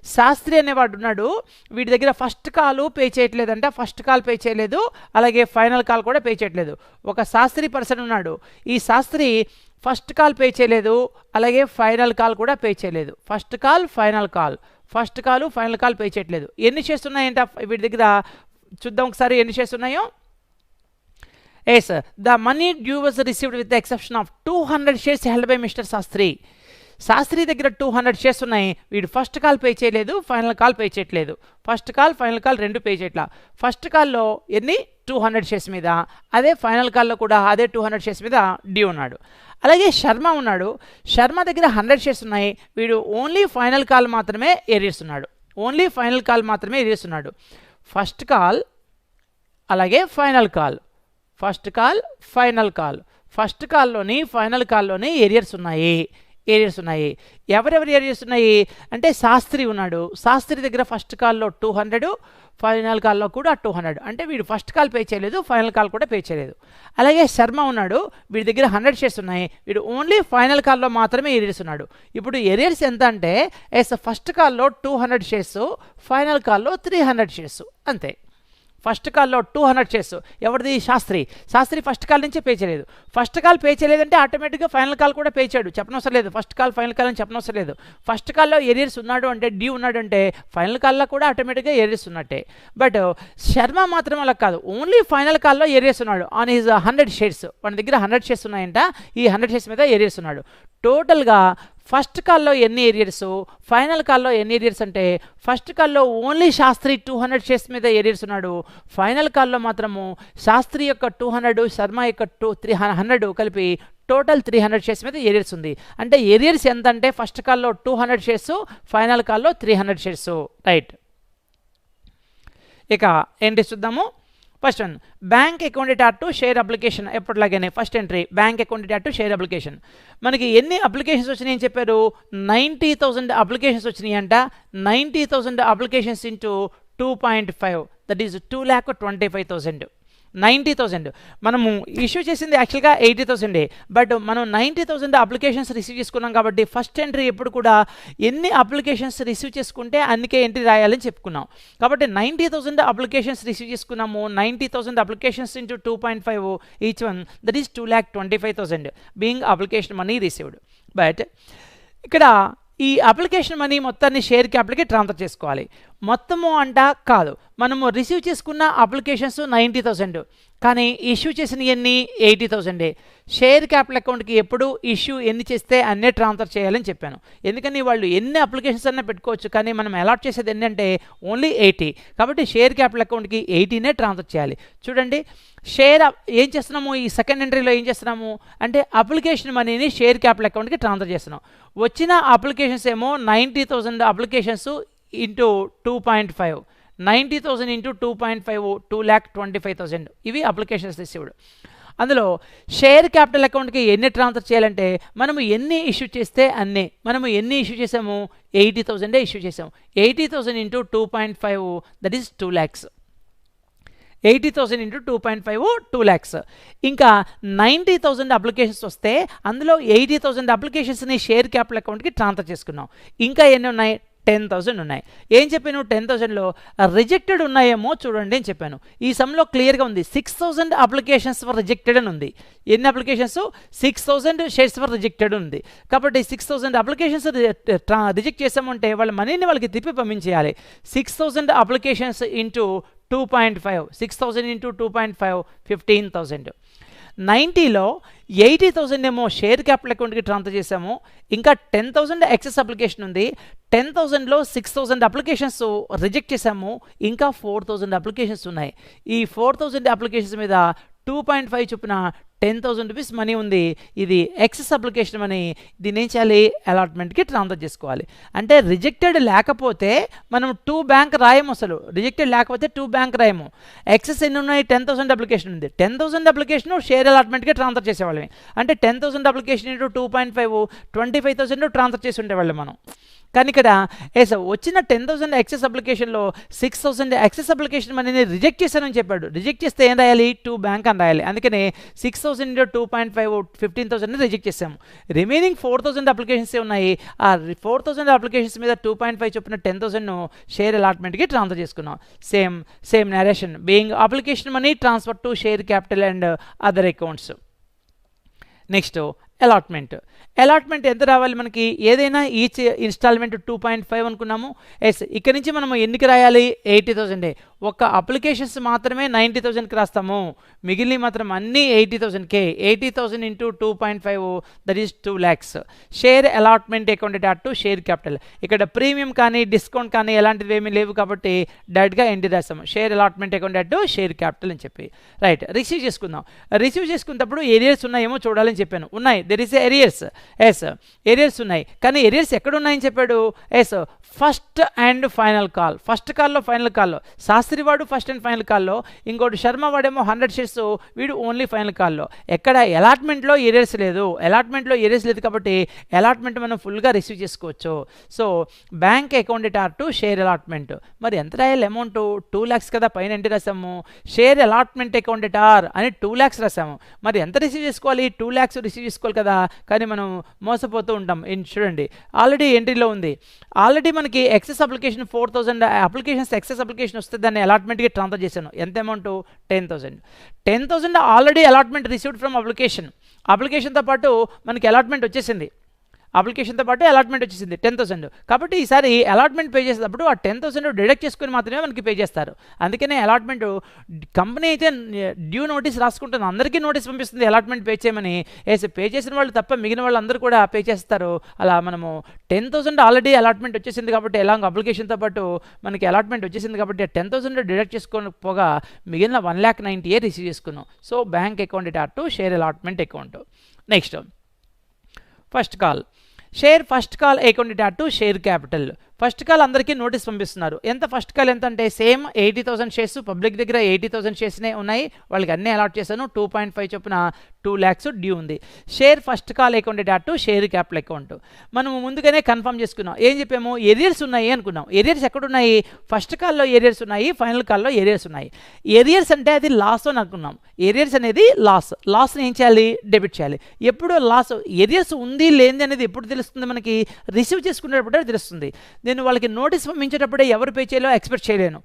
Shastri అనేవాడు ఉన్నాడు, వీడి దగ్గర first call pay చేయట్లేదంట, first call pay చేయలేదు, అలాగే ఫైనల్ కాల్ కూడా పే చేయట్లేదు. ఒక శాస్త్రి పర్సన్ ఉన్నాడు, ఈ శాస్త్రి ఫస్ట్ కాల్ పే చేయలేదు, అలాగే ఫైనల్ కాల్ కూడా పే చేయలేదు. First call final call pay చేయట్లేదు. ఎన్ని షేర్స్ ఉన్నాయంట వీడి దగ్గర చూద్దాం ఒకసారి ఎన్ని షేర్స్ ఉన్నాయో. Yes, the money due was received with the exception of 200 shares held by mister Shastri. Shastri దగ్గర 200 షేర్స్ ఉన్నాయి, వీడు ఫస్ట్ కాల్ పే చేయలేదు, ఫైనల్ కాల్ పే చేయట్లేదు. ఫస్ట్ కాల్ ఫైనల్ కాల్ రెండు పే చేయట్లా. ఫస్ట్ కాల్లో ఎన్ని 200 షేర్స్ మీద, అదే ఫైనల్ కాల్లో కూడా అదే 200 షేర్స్ మీద డ్యూ ఉన్నాడు. అలాగే శర్మ ఉన్నాడు, శర్మ దగ్గర 100 షేర్స్ ఉన్నాయి, వీడు ఓన్లీ ఫైనల్ కాల్ మాత్రమే ఏరియర్స్ ఉన్నాడు. ఫస్ట్ కాల్ అలాగే final call, first call final కాల్లోని ఏరియర్స్ ఉన్నాయి. ఎవరెవరి ఏరియర్స్ ఉన్నాయి అంటే శాస్త్రి ఉన్నాడు, శాస్త్రి దగ్గర ఫస్ట్ కాల్లో 200, ఫైనల్ కాల్లో కూడా 200, అంటే వీడు ఫస్ట్ కాల్ పే చేయలేదు, ఫైనల్ కాల్ కూడా పే చేయలేదు. అలాగే శర్మ ఉన్నాడు, వీడి దగ్గర 100 షేర్స్ ఉన్నాయి, వీడు ఓన్లీ ఫైనల్ కాల్లో మాత్రమే ఏరియర్స్ ఉన్నాడు. ఇప్పుడు ఏరియర్స్ ఎంత అంటే ఫస్ట్ కాల్లో 200 షేర్స్, ఫైనల్ కాల్లో 300 షేర్స్ అంతే. ఫస్ట్ కాల్లో 200 షేర్స్ ఎవరిది? శాస్త్రి ఫస్ట్ కాల్ నుంచి పే చేయలేదు. ఫస్ట్ కాల్ పే చేయలేదంటే ఆటోమేటిక్గా ఫైనల్ కాల్ కూడా పే చేయడు, చెప్పనవసరం లేదు. ఫస్ట్ కాల్ ఫైనల్ కాల్ అని చెప్పనవసరం లేదు. ఫస్ట్ కాల్లో ఏరియర్స్ ఉన్నాడు అంటే, డ్యూ ఉన్నాడు అంటే, ఫైనల్ కాల్లో కూడా ఆటోమేటిక్గా ఏరియర్స్ ఉన్నట్టే. బట్ శర్మ మాత్రం అలా కాదు, ఓన్లీ ఫైనల్ కాల్లో ఏరియర్స్ ఉన్నాడు ఆన్ హిజ్ 100 షేర్స్. మన దగ్గర 100 షేర్స్ ఉన్నాయంట, ఈ 100 షేర్స్ మీద ఏరియర్స్ ఉన్నాడు. టోటల్గా ఫస్ట్ కాల్లో ఎన్ని ఏరియర్స్, ఫైనల్ కాల్లో ఎన్ని ఏరియర్స్ అంటే, ఫస్ట్ కాల్లో ఓన్లీ శాస్త్రి 200 షేర్స్ మీద ఏరియర్స్ ఉన్నాడు, ఫైనల్ కాల్లో మాత్రము శాస్త్రి యొక్క 200, శర్మ యొక్క 100 కలిపి టోటల్ 300 షేర్స్ మీద ఏరియర్స్ ఉంది. అంటే ఏరియర్స్ ఎంత అంటే ఫస్ట్ కాల్లో 200 షేర్స్, ఫైనల్ కాల్లో 300 షేర్స్. రైట్. ఇక ఏంటి చూద్దాము. First one, bank account debtor to share application. ఎప్పటిలాగానే ఫస్ట్ entry bank account debtor to share application. మనకి ఎన్ని అప్లికేషన్స్ వచ్చినాయని చెప్పారు? 90,000 అప్లికేషన్స్ వచ్చినాయి అంట. 90,000 అప్లికేషన్స్ ఇంటూ 2.5, దట్ ఈస్ 2,25,000. 90,000 మనము ఇష్యూ చేసింది యాక్చువల్గా 80,000, బట్ మనం 90,000 అప్లికేషన్స్ రిసీవ్ చేసుకున్నాం కాబట్టి ఫస్ట్ ఎంట్రీ ఎప్పుడు కూడా ఎన్ని అప్లికేషన్స్ రిసీవ్ చేసుకుంటే అందుకే ఎంట్రీ రాయాలని చెప్పుకున్నాం. కాబట్టి 90,000 అప్లికేషన్స్ రిసీవ్ చేసుకున్నాము. 90,000 applications into 2.5 each one, that is 2,25,000 being application money received. But ఇక్కడ ఈ అప్లికేషన్ మనీ మొత్తాన్ని షేర్ క్యాపిటల్కి ట్రాన్స్ఫర్ చేసుకోవాలి. మొత్తము అంట కాదు, మనము రిసీవ్ చేసుకున్న అప్లికేషన్స్ 90,000, కానీ ఇష్యూ చేసిన ఎన్ని 80,000. షేర్ క్యాపిటల్ అకౌంట్కి ఎప్పుడు ఇష్యూ ఎన్ని చేస్తే అన్నే ట్రాన్స్ఫర్ చేయాలని చెప్పాను. ఎందుకని వాళ్ళు ఎన్ని అప్లికేషన్స్ అన్నా పెట్టుకోవచ్చు, కానీ మనం అలాట్ చేసేది ఎన్ని అంటే ఓన్లీ 80. కాబట్టి షేర్ క్యాపిటల్ అకౌంట్కి 80నే ట్రాన్స్ఫర్ చేయాలి. చూడండి, షేర్ ఏం చేస్తున్నాము, ఈ సెకండ్ ఎంట్రీలో ఏం చేస్తున్నాము అంటే అప్లికేషన్ మనీని షేర్ క్యాపిటల్ అకౌంట్కి ట్రాన్స్ఫర్ చేస్తున్నాం. వచ్చిన అప్లికేషన్స్ ఏమో 90,000 అప్లికేషన్స్ ఇంటూ 2.5, 90,000 ఇంటూ 2.5, 2,25,000 ఇవి అప్లికేషన్స్ రిసీవ్డ్. అందులో షేర్ క్యాపిటల్ అకౌంట్కి ఎన్ని ట్రాన్స్ఫర్ చేయాలంటే మనము ఎన్ని ఇష్యూ చేస్తే అన్నీ. మనము ఎన్ని ఇష్యూ చేసాము? 80,000 ఇష్యూ చేసాము. 80,000 into 2.5, that is 2 lakhs. 80,000 into 2.5, 2 lakhs. ఇంకా 90,000 అప్లికేషన్స్ వస్తే అందులో 80,000 అప్లికేషన్స్ని షేర్ క్యాపిటల్ అకౌంట్కి ట్రాన్స్ఫర్ చేసుకున్నాం. ఇంకా ఎన్ని ఉన్నాయి? 10,000 ఉన్నాయి. ఏం చెప్పాను? 10,000లో రిజెక్టెడ్ ఉన్నాయేమో చూడండి అని చెప్పాను. ఈ సమ్లో క్లియర్గా ఉంది 6,000 అప్లికేషన్స్ ఫర్ రిజెక్టెడ్ అని ఉంది. ఎన్ని అప్లికేషన్స్? 6,000 షేర్స్ ఫర్ రిజెక్టెడ్ ఉంది. కాబట్టి 6,000 అప్లికేషన్స్ రిజెక్ట్ చేసామంటే వాళ్ళ మనీని వాళ్ళకి తిప్పి పంపించేయాలి. 6,000 అప్లికేషన్స్ ఇంటూ 2.5, 6,000 into 2.5, 15,000. 90లో 80,000 ఏమో షేర్ క్యాపిటల్ అకౌంట్కి ట్రాన్స్ఫర్ చేసాము, ఇంకా 10,000 ఎక్సెస్ అప్లికేషన్ ఉంది. 10,000లో 6,000 అప్లికేషన్స్ రిజెక్ట్ చేసాము, ఇంకా 4,000 అప్లికేషన్స్ ఉన్నాయి. ఈ 4,000 అప్లికేషన్స్ మీద 2.5 చొప్పున 10,000 రూపీస్ మనీ ఉంది. ఇది ఎక్సెస్ అప్లికేషన్ మనీ. దీన్ని ఏం చేయాలి? అలాట్మెంట్కి ట్రాన్స్ఫర్ చేసుకోవాలి. అంటే రిజెక్టెడ్ లేకపోతే మనం 2 బ్యాంక్ రాయము. అసలు రిజెక్టెడ్ లేకపోతే 2 బ్యాంక్ రాయము. ఎక్సెస్ ఎన్ని ఉన్నాయి? 10,000 అప్లికేషన్ ఉంది. 10,000 అప్లికేషన్ షేర్ అలాట్మెంట్కి ట్రాన్స్ఫర్ చేసేవాళ్ళమే. అంటే 10,000 అప్లికేషన్ ఇంటూ 2.5, 25,000 ట్రాన్స్ఫర్ చేసి ఉండేవాళ్ళం మనం. కానీ ఇక్కడ వచ్చిన 10,000 ఎక్సెస్ అప్లికేషన్లో 6,000 ఎక్సెస్ అప్లికేషన్ మనీని రిజెక్ట్ చేశానని చెప్పాడు. రిజెక్ట్ చేస్తే ఏం రాయాలి? 2 బ్యాంక్ అని రాయాలి. అందుకనే 6,000 into 2.5, 15,000 రిజెక్ట్ చేసాము. రిమైనింగ్ 4,000 అప్లికేషన్స్ ఉన్నాయి. ఆ 4,000 అప్లికేషన్స్ మీద 2.5 చొప్పున 10,000 షేర్ అలాట్మెంట్కి ట్రాన్స్ఫర్ చేసుకున్నాం. Same narration being application money transfer to share capital and other accounts. Next allotment ఎంత రావాలి మనకి? ఏదైనా ఈచ్ ఇన్స్టాల్మెంట్ 2.5 అనుకున్నాము. ఇక్కడ నుంచి మనం ఎన్నికి రాయాలి? 80,000. ఒక్క అప్లికేషన్స్ మాత్రమే 90,000కి రాస్తాము, మిగిలిన మాత్రం అన్నీ 80,000కే. 80,000 into 2.5, that is 2 lakhs. Share allotment account to share capital. ఇక్కడ ప్రీమియం కానీ డిస్కౌంట్ కానీ ఎలాంటివి ఏమీ లేవు కాబట్టి డైరెక్ట్గా ఎంట్రీ రాస్తాము. Share allotment account to share capital అని చెప్పి. రైట్, రిసీవ్ చేసుకుందాం. రిసీవ్ చేసుకున్నప్పుడు ఏరియాస్ ఉన్నాయేమో చూడాలని చెప్పాను. ఉన్నాయి, దెర్ ఈస్ ఏరియర్స్. ఏరియర్స్ ఉన్నాయి. కానీ ఏరియర్స్ ఎక్కడ ఉన్నాయని చెప్పాడు? First and final call. First కాల్లో ఫైనల్ కాల్లో శాస్త్రి వాడు ఫస్ట్ అండ్ ఫైనల్ కాల్లో, ఇంకోటి శర్మ వాడేమో 100 షేర్స్, వీడు ఓన్లీ ఫైనల్ కాల్లో. ఎక్కడ అలాట్మెంట్లో ఏరియర్స్ లేదు. అలాట్మెంట్లో ఏరియర్స్ లేదు కాబట్టి అలాట్మెంట్ మనం ఫుల్గా రిసీవ్ చేసుకోవచ్చు. So bank account to share allotment. మరి ఎంత రాయాలి అమౌంట్? 2 lakhs కదా, పైన ఎంట్రీ రాసాము. షేర్ అలాట్మెంట్ అకౌంట్ అని 2 lakhs రాసాము. మరి ఎంత రిసీవ్ చేసుకోవాలి? 2 lakhs రిసీవ్ చేసుకోవాలి కదా. కానీ మనం మోసపోతూ ఉంటాం. చూడండి, ఆల్రెడీ ఎంట్రీలో ఉంది. ఆల్రెడీ మనకి excess application 4,000 applications excess application వస్తే దాన్ని అలాట్మెంట్కి ట్రాన్స్ఫర్ చేశాను. ఎంత amount? 10,000 already allotment received from అప్లికేషన్తో పాటు మనకి అలాట్మెంట్ వచ్చేసింది. అప్లికేషన్తో పాటు అలాట్మెంట్ వచ్చేసింది 10,000. కాబట్టి ఈసారి అలాట్మెంట్ పే చేసేటప్పుడు ఆ 10,000 డిడక్ట్ చేసుకుని మాత్రమే మనకి పే చేస్తారు. అందుకనే అలాట్మెంట్ కంపెనీ అయితే డ్యూ నోటీస్ రాసుకుంటుంది, అందరికీ నోటీస్ పంపిస్తుంది అలాట్మెంట్ పే చేయమని. పే చేసిన వాళ్ళు తప్ప మిగిలిన వాళ్ళు అందరూ కూడా పే చేస్తారు. అలా మనము 10,000 ఆల్రెడీ అలాట్మెంట్ వచ్చేసింది కాబట్టి, ఎలాగ అప్లికేషన్తో పాటు మనకి అలాట్మెంట్ వచ్చేసింది కాబట్టి 10,000 డిడక్ట్ చేసుకొని పోగా మిగిలిన 1,90,000 రిసీవ్ చేసుకున్నాం. So bank account to share allotment account. Next first call. Share first call account to share capital. First call అందరికీ నోటీస్ పంపిస్తున్నారు. ఎంత ఫస్ట్ కాల్ ఎంత అంటే సేమ్ 80,000 షేర్స్, పబ్లిక్ దగ్గర 80,000 షేర్స్నే ఉన్నాయి. వాళ్ళకి అన్నీ అలాట్ చేశాను. 2.5 చొప్పున 2 lakhs డ్యూ ఉంది. Share first call account to share capital account. మనం ముందుగానే కన్ఫర్మ్ చేసుకున్నాం. ఏం చెప్పాము? ఏరియర్స్ ఉన్నాయి అనుకున్నాం. ఏరియర్స్ ఎక్కడున్నాయి? ఫస్ట్ కాల్లో ఏరియర్స్ ఉన్నాయి, ఫైనల్ కాల్లో ఏరియర్స్ ఉన్నాయి. ఏరియర్స్ అంటే అది లాస్ అని అనుకున్నాం. ఏరియర్స్ అనేది లాస్ని ఏం చేయాలి? డెబిట్ చేయాలి. ఎప్పుడు లాస్ ఏరియర్స్ ఉంది లేనిది అనేది ఎప్పుడు తెలుస్తుంది మనకి? రిసీవ్ చేసుకునేటప్పుడే తెలుస్తుంది. నేను వాళ్ళకి నోటీస్ పంపించేటప్పుడే ఎవరు పే చేయాలో ఎక్స్పెక్ట్ చేయలేను.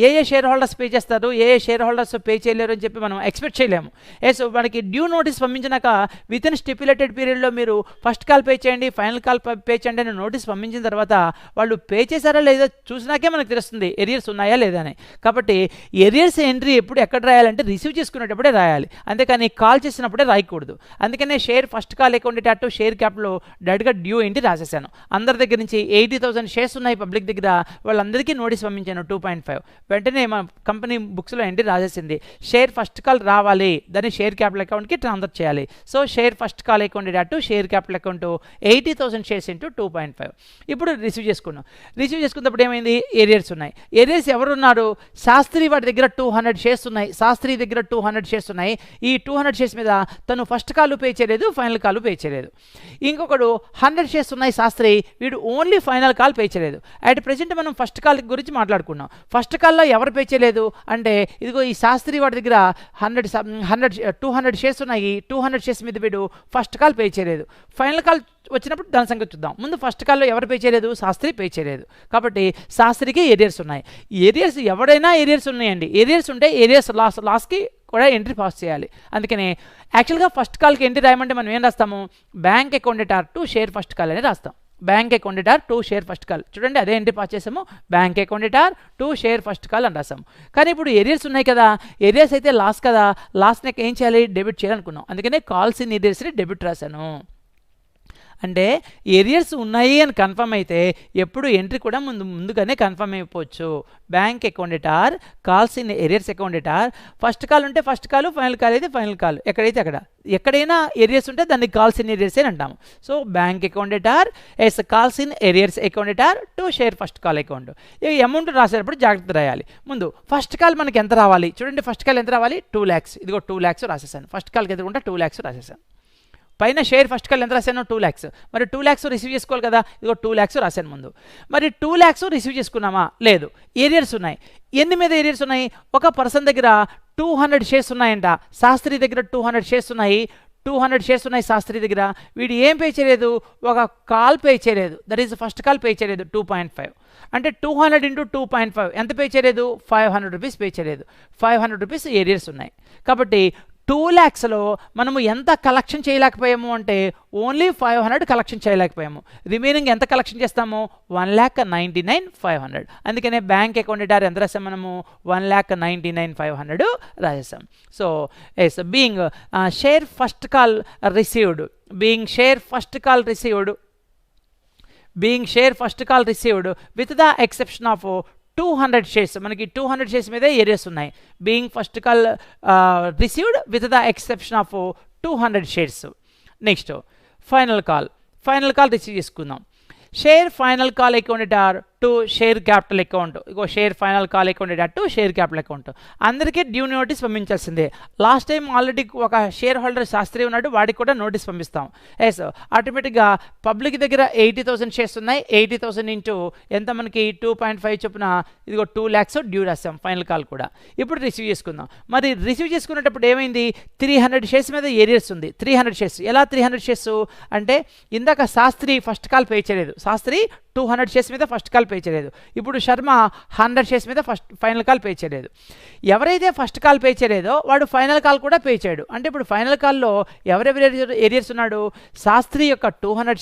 ఏ షేర్ హోల్డర్స్ పే చేస్తారు, ఏ షేర్ హోల్డర్స్ పే చేయలేరు అని చెప్పి మనం ఎక్స్పెక్ట్ చేయలేము. సో మనకి డ్యూ నోటీస్ పంపించినాక విత్ ఇన్ స్టిప్యులేటెడ్ పీరియడ్లో మీరు ఫస్ట్ కాల్ పే చేయండి, ఫైనల్ కాల్ పే చేయండి అని నోటీస్ పంపించిన తర్వాత వాళ్ళు పే చేశారా లేదా చూసినాకే మనకు తెలుస్తుంది ఏరియర్స్ ఉన్నాయా లేదా అని. కాబట్టి ఏరియర్స్ ఎంట్రీ ఎప్పుడు ఎక్కడ రాయాలంటే రిసీవ్ చేసుకునేటప్పుడే రాయాలి, అంతేకాని కాల్ చేసినప్పుడే రాయకూడదు. అందుకనే share first call account to share capital డైరెక్ట్గా డ్యూ ఎంట్రీ రాసేసాను. అందరి దగ్గర నుంచి 80,000 షేర్స్ ఉన్నాయి పబ్లిక్ దగ్గర, వాళ్ళందరికీ నోటీస్ పంపించాను 2.5. వెంటనే మా కంపెనీ బుక్స్లో ఎంట్రీ రాసేసింది. షేర్ ఫస్ట్ కాల్ రావాలి, దాన్ని షేర్ క్యాపిటల్ అకౌంట్కి ట్రాన్స్ఫర్ చేయాలి. So share first call account to share capital account 80,000 shares into 2.5. ఇప్పుడు రిసీవ్ చేసుకున్నాం. రిసీవ్ చేసుకున్నప్పుడు ఏమైంది? ఏరియర్స్ ఉన్నాయి. ఏరియర్స్ ఎవరున్నారు? శాస్త్రి వాడి దగ్గర 200 షేర్స్ ఉన్నాయి. శాస్త్రి దగ్గర 200 షేర్స్ ఉన్నాయి. ఈ 200 షేర్స్ మీద తను ఫస్ట్ కాల్ పే చేయలేదు, ఫైనల్ కాల్ పే చేయలేదు. ఇంకొకడు 100 షేర్స్ ఉన్నాయి శాస్త్రి, వీడు ఓన్లీ ఫైనల్ కాల్ పే చేయలేదు. అట్ ప్రెజెంట్ మనం ఫస్ట్ కాల్ గురించి మాట్లాడుకున్నాం. ఫస్ట్ కాల్లో ఎవరు పే చేయలేదు అంటే ఇదిగో ఈ శాస్త్రి వాడి దగ్గర 200 షేర్స్ ఉన్నాయి. 200 షేర్స్ మీద వీడు ఫస్ట్ కాల్ పే చేయలేదు. ఫైనల్ కాల్ వచ్చినప్పుడు దాని సంగతి చూద్దాం. ముందు ఫస్ట్ కాల్లో ఎవరు పే చేయలేదు? శాస్త్రి పే చేయలేదు. కాబట్టి శాస్త్రికి ఏరియర్స్ ఉన్నాయి. ఏరియర్స్ ఎవరైనా ఏరియర్స్ ఉన్నాయండి. ఏరియర్స్ ఉంటే ఏరియర్స్ లాస్కి కూడా ఎంట్రీ పాస్ చేయాలి. అందుకనే యాక్చువల్గా ఫస్ట్ కాల్కి ఎంట్రీ రాయమంటే మనం ఏం రాస్తాము? Bank account to share first call అని రాస్తాం. Bank account debtor to share first call. చూడండి అదే ఎంట్రీ పాస్ చేసాము, bank account debtor to share first call అని రాసాము. కానీ ఇప్పుడు ఏరియర్స్ ఉన్నాయి కదా, ఏరియర్స్ అయితే లాస్ కదా, లాస్ని ఏం చేయాలి, డెబిట్ చేయాలనుకున్నాం. అందుకనే కాల్స్ ఇన్ ఏరియర్స్ని డెబిట్ రాశాను. అంటే ఏరియర్స్ ఉన్నాయి అని కన్ఫర్మ్ అయితే ఎప్పుడు ఎంట్రీ కూడా ముందుగానే కన్ఫర్మ్ అయిపోవచ్చు. Bank account debtor calls in arrears account debtor, first call ఉంటే ఫస్ట్ కాల్, ఫైనల్ కాల్ అయితే ఫైనల్ కాల్, ఎక్కడైతే అక్కడ ఎక్కడైనా ఏరియర్స్ ఉంటే దాన్ని కాల్స్ ఇన్ ఏరియర్స్ అని అంటాము. So bank account debtor as calls in arrears account debtor to share first call account. ఈ అమౌంట్ రాసేటప్పుడు జాగ్రత్త రాయాలి. ముందు ఫస్ట్ కాల్ మనకి ఎంత రావాలి చూడండి, ఫస్ట్ కాల్ ఎంత రావాలి 2 lakhs, ఇదిగో 2 lakhs రాసేసాను. ఫస్ట్ కాల్కి ఎదురుకుంటే 2 lakhs రాసేసాను. పైన షేర్ ఫస్ట్ కాల్ ఎంత రాశాను 2 lakhs, మరి 2 lakhs రిసీవ్ చేసుకోవాలి కదా, ఇదిగో 2 lakhs రాశాను ముందు. మరి 2 lakhs రిసీవ్ చేసుకున్నామా, లేదు, ఏరియర్స్ ఉన్నాయి. ఎన్ని మీద ఏరియర్స్ ఉన్నాయి, ఒక పర్సన్ దగ్గర 200 షేర్స్ ఉన్నాయంట, శాస్త్రి దగ్గర 200 షేర్స్ ఉన్నాయి, 200 షేర్స్ ఉన్నాయి శాస్త్రి దగ్గర. వీడు ఏం పే చేయలేదు, ఒక కాల్ పే చేయలేదు, that is first call pay చేయలేదు 2.5. అంటే 200 into 2.5 ఎంత పే చేయలేదు, 500 రూపీస్ పే చేయలేదు. 500 రూపీస్ ఏరియర్స్ ఉన్నాయి. కాబట్టి 2 lakhsలో మనము ఎంత కలెక్షన్ చేయలేకపోయాము అంటే ఓన్లీ 500 కలెక్షన్ చేయలేకపోయాము. రిమైనింగ్ ఎంత కలెక్షన్ చేస్తాము, 1,99,500. అందుకనే బ్యాంక్ అకౌంట్ డేటార్ ఎంత రాసాం మనము, 1,99,500 రాసేసాం. So yes being share first call received, being share first call received, being share first call received with the exception of 200 shares, మనకి 200 షేర్స్ మీద ఏరియర్స్ ఉన్నాయి. Being first call received with the exception of 200 shares. Next final call receive చేసుకుందాం. Share final call account debtor to share capital account, ఇగో share final call account debtor to share capital account. అందరికీ due notice పంపించాల్సిందే. Last time already ఒక share holder Sastry ఉన్నాడు, వాడికి కూడా notice పంపిస్తాం. Yes ఆటోమేటిక్గా public దగ్గర 80,000 షేర్స్ ఉన్నాయి, 80,000 ఇంటూ ఎంత మనకి 2.5 చొప్పున, ఇదిగో 2 lakhs డ్యూ రాస్తాం. ఫైనల్ కాల్ కూడా ఇప్పుడు రిసీవ్ చేసుకుందాం. మరి రిసీవ్ చేసుకునేటప్పుడు ఏమైంది, 300 షేర్స్ మీద ఏరియర్స్ ఉంది. 300 షేర్స్ ఎలా 300 షేర్స్ అంటే, ఇందాక శాస్త్రి ఫస్ట్ కాల్ పే చేయలేదు, శాస్త్రి 200 షేర్స్ మీద ఫస్ట్ కాల్ పే చేయలేదు. ఇప్పుడు శర్మ 100 షేర్స్ మీద ఫైనల్ కాల్ పే చేయలేదు. ఎవరైతే ఫస్ట్ కాల్ పే చేయలేదో వాడు ఫైనల్ కాల్ కూడా పే చేయడు. అంటే ఇప్పుడు ఫైనల్ కాల్లో ఎవరెవరి ఏరియర్స్ ఉన్నాడు, శాస్త్రి యొక్క 200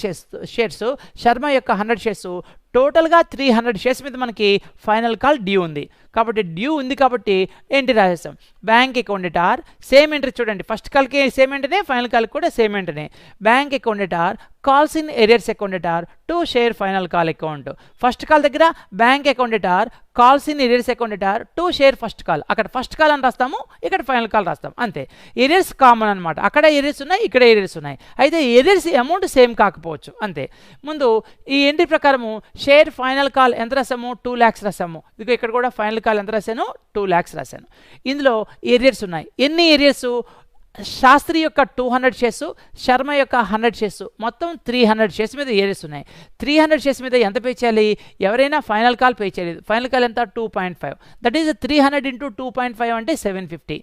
షేర్స్, శర్మ యొక్క 100 షేర్స్, టోటల్గా 300 షేర్స్ మీద మనకి ఫైనల్ కాల్ డ్యూ ఉంది. కాబట్టి డ్యూ ఉంది కాబట్టి ఎంట్రీ రాసేస్తాం. Bank account debtor same entry చూడండి, ఫస్ట్ కాల్కి సేమ్ ఎంట్రీనే, ఫైనల్ కాల్కి కూడా సేమ్ ఎంట్రీనే. Bank account debtor calls in arrears account debtor to share final call account. First call దగ్గర bank account debtor calls in arrears account debtor to share first call, అక్కడ ఫస్ట్ కాల్ అని రాస్తాము, ఇక్కడ ఫైనల్ కాల్ రాస్తాం, అంతే. Arrears common అనమాట, అక్కడ arrears ఉన్నాయి, ఇక్కడ ఏరియర్స్ ఉన్నాయి. అయితే ఏరియర్స్ అమౌంట్ సేమ్ కాకపోవచ్చు, అంతే. ముందు ఈ ఎంట్రీ ప్రకారము షేర్ ఫైనల్ కాల్ ఎంత రాసాము, 2 lakhs రాసాము. ఇదిగో ఇక్కడ కూడా ఫైనల్ కాల్ ఎంత రాశాను, 2 lakhs రాశాను. ఇందులో ఏరియర్స్ ఉన్నాయి. ఎన్ని ఏరియర్స్, శాస్త్రి యొక్క 200 షేర్స్, శర్మ యొక్క 100 షేర్స్, మొత్తం 300 షేర్స్ మీద ఏరియర్స్ ఉన్నాయి. 300 షేర్స్ మీద ఎంత పే చేయాలి, ఎవరైనా ఫైనల్ కాల్ పే చేయలేదు. ఫైనల్ కాల్ ఎంత 2.5, దట్ ఈస్ 300 into 2.5 అంటే 750.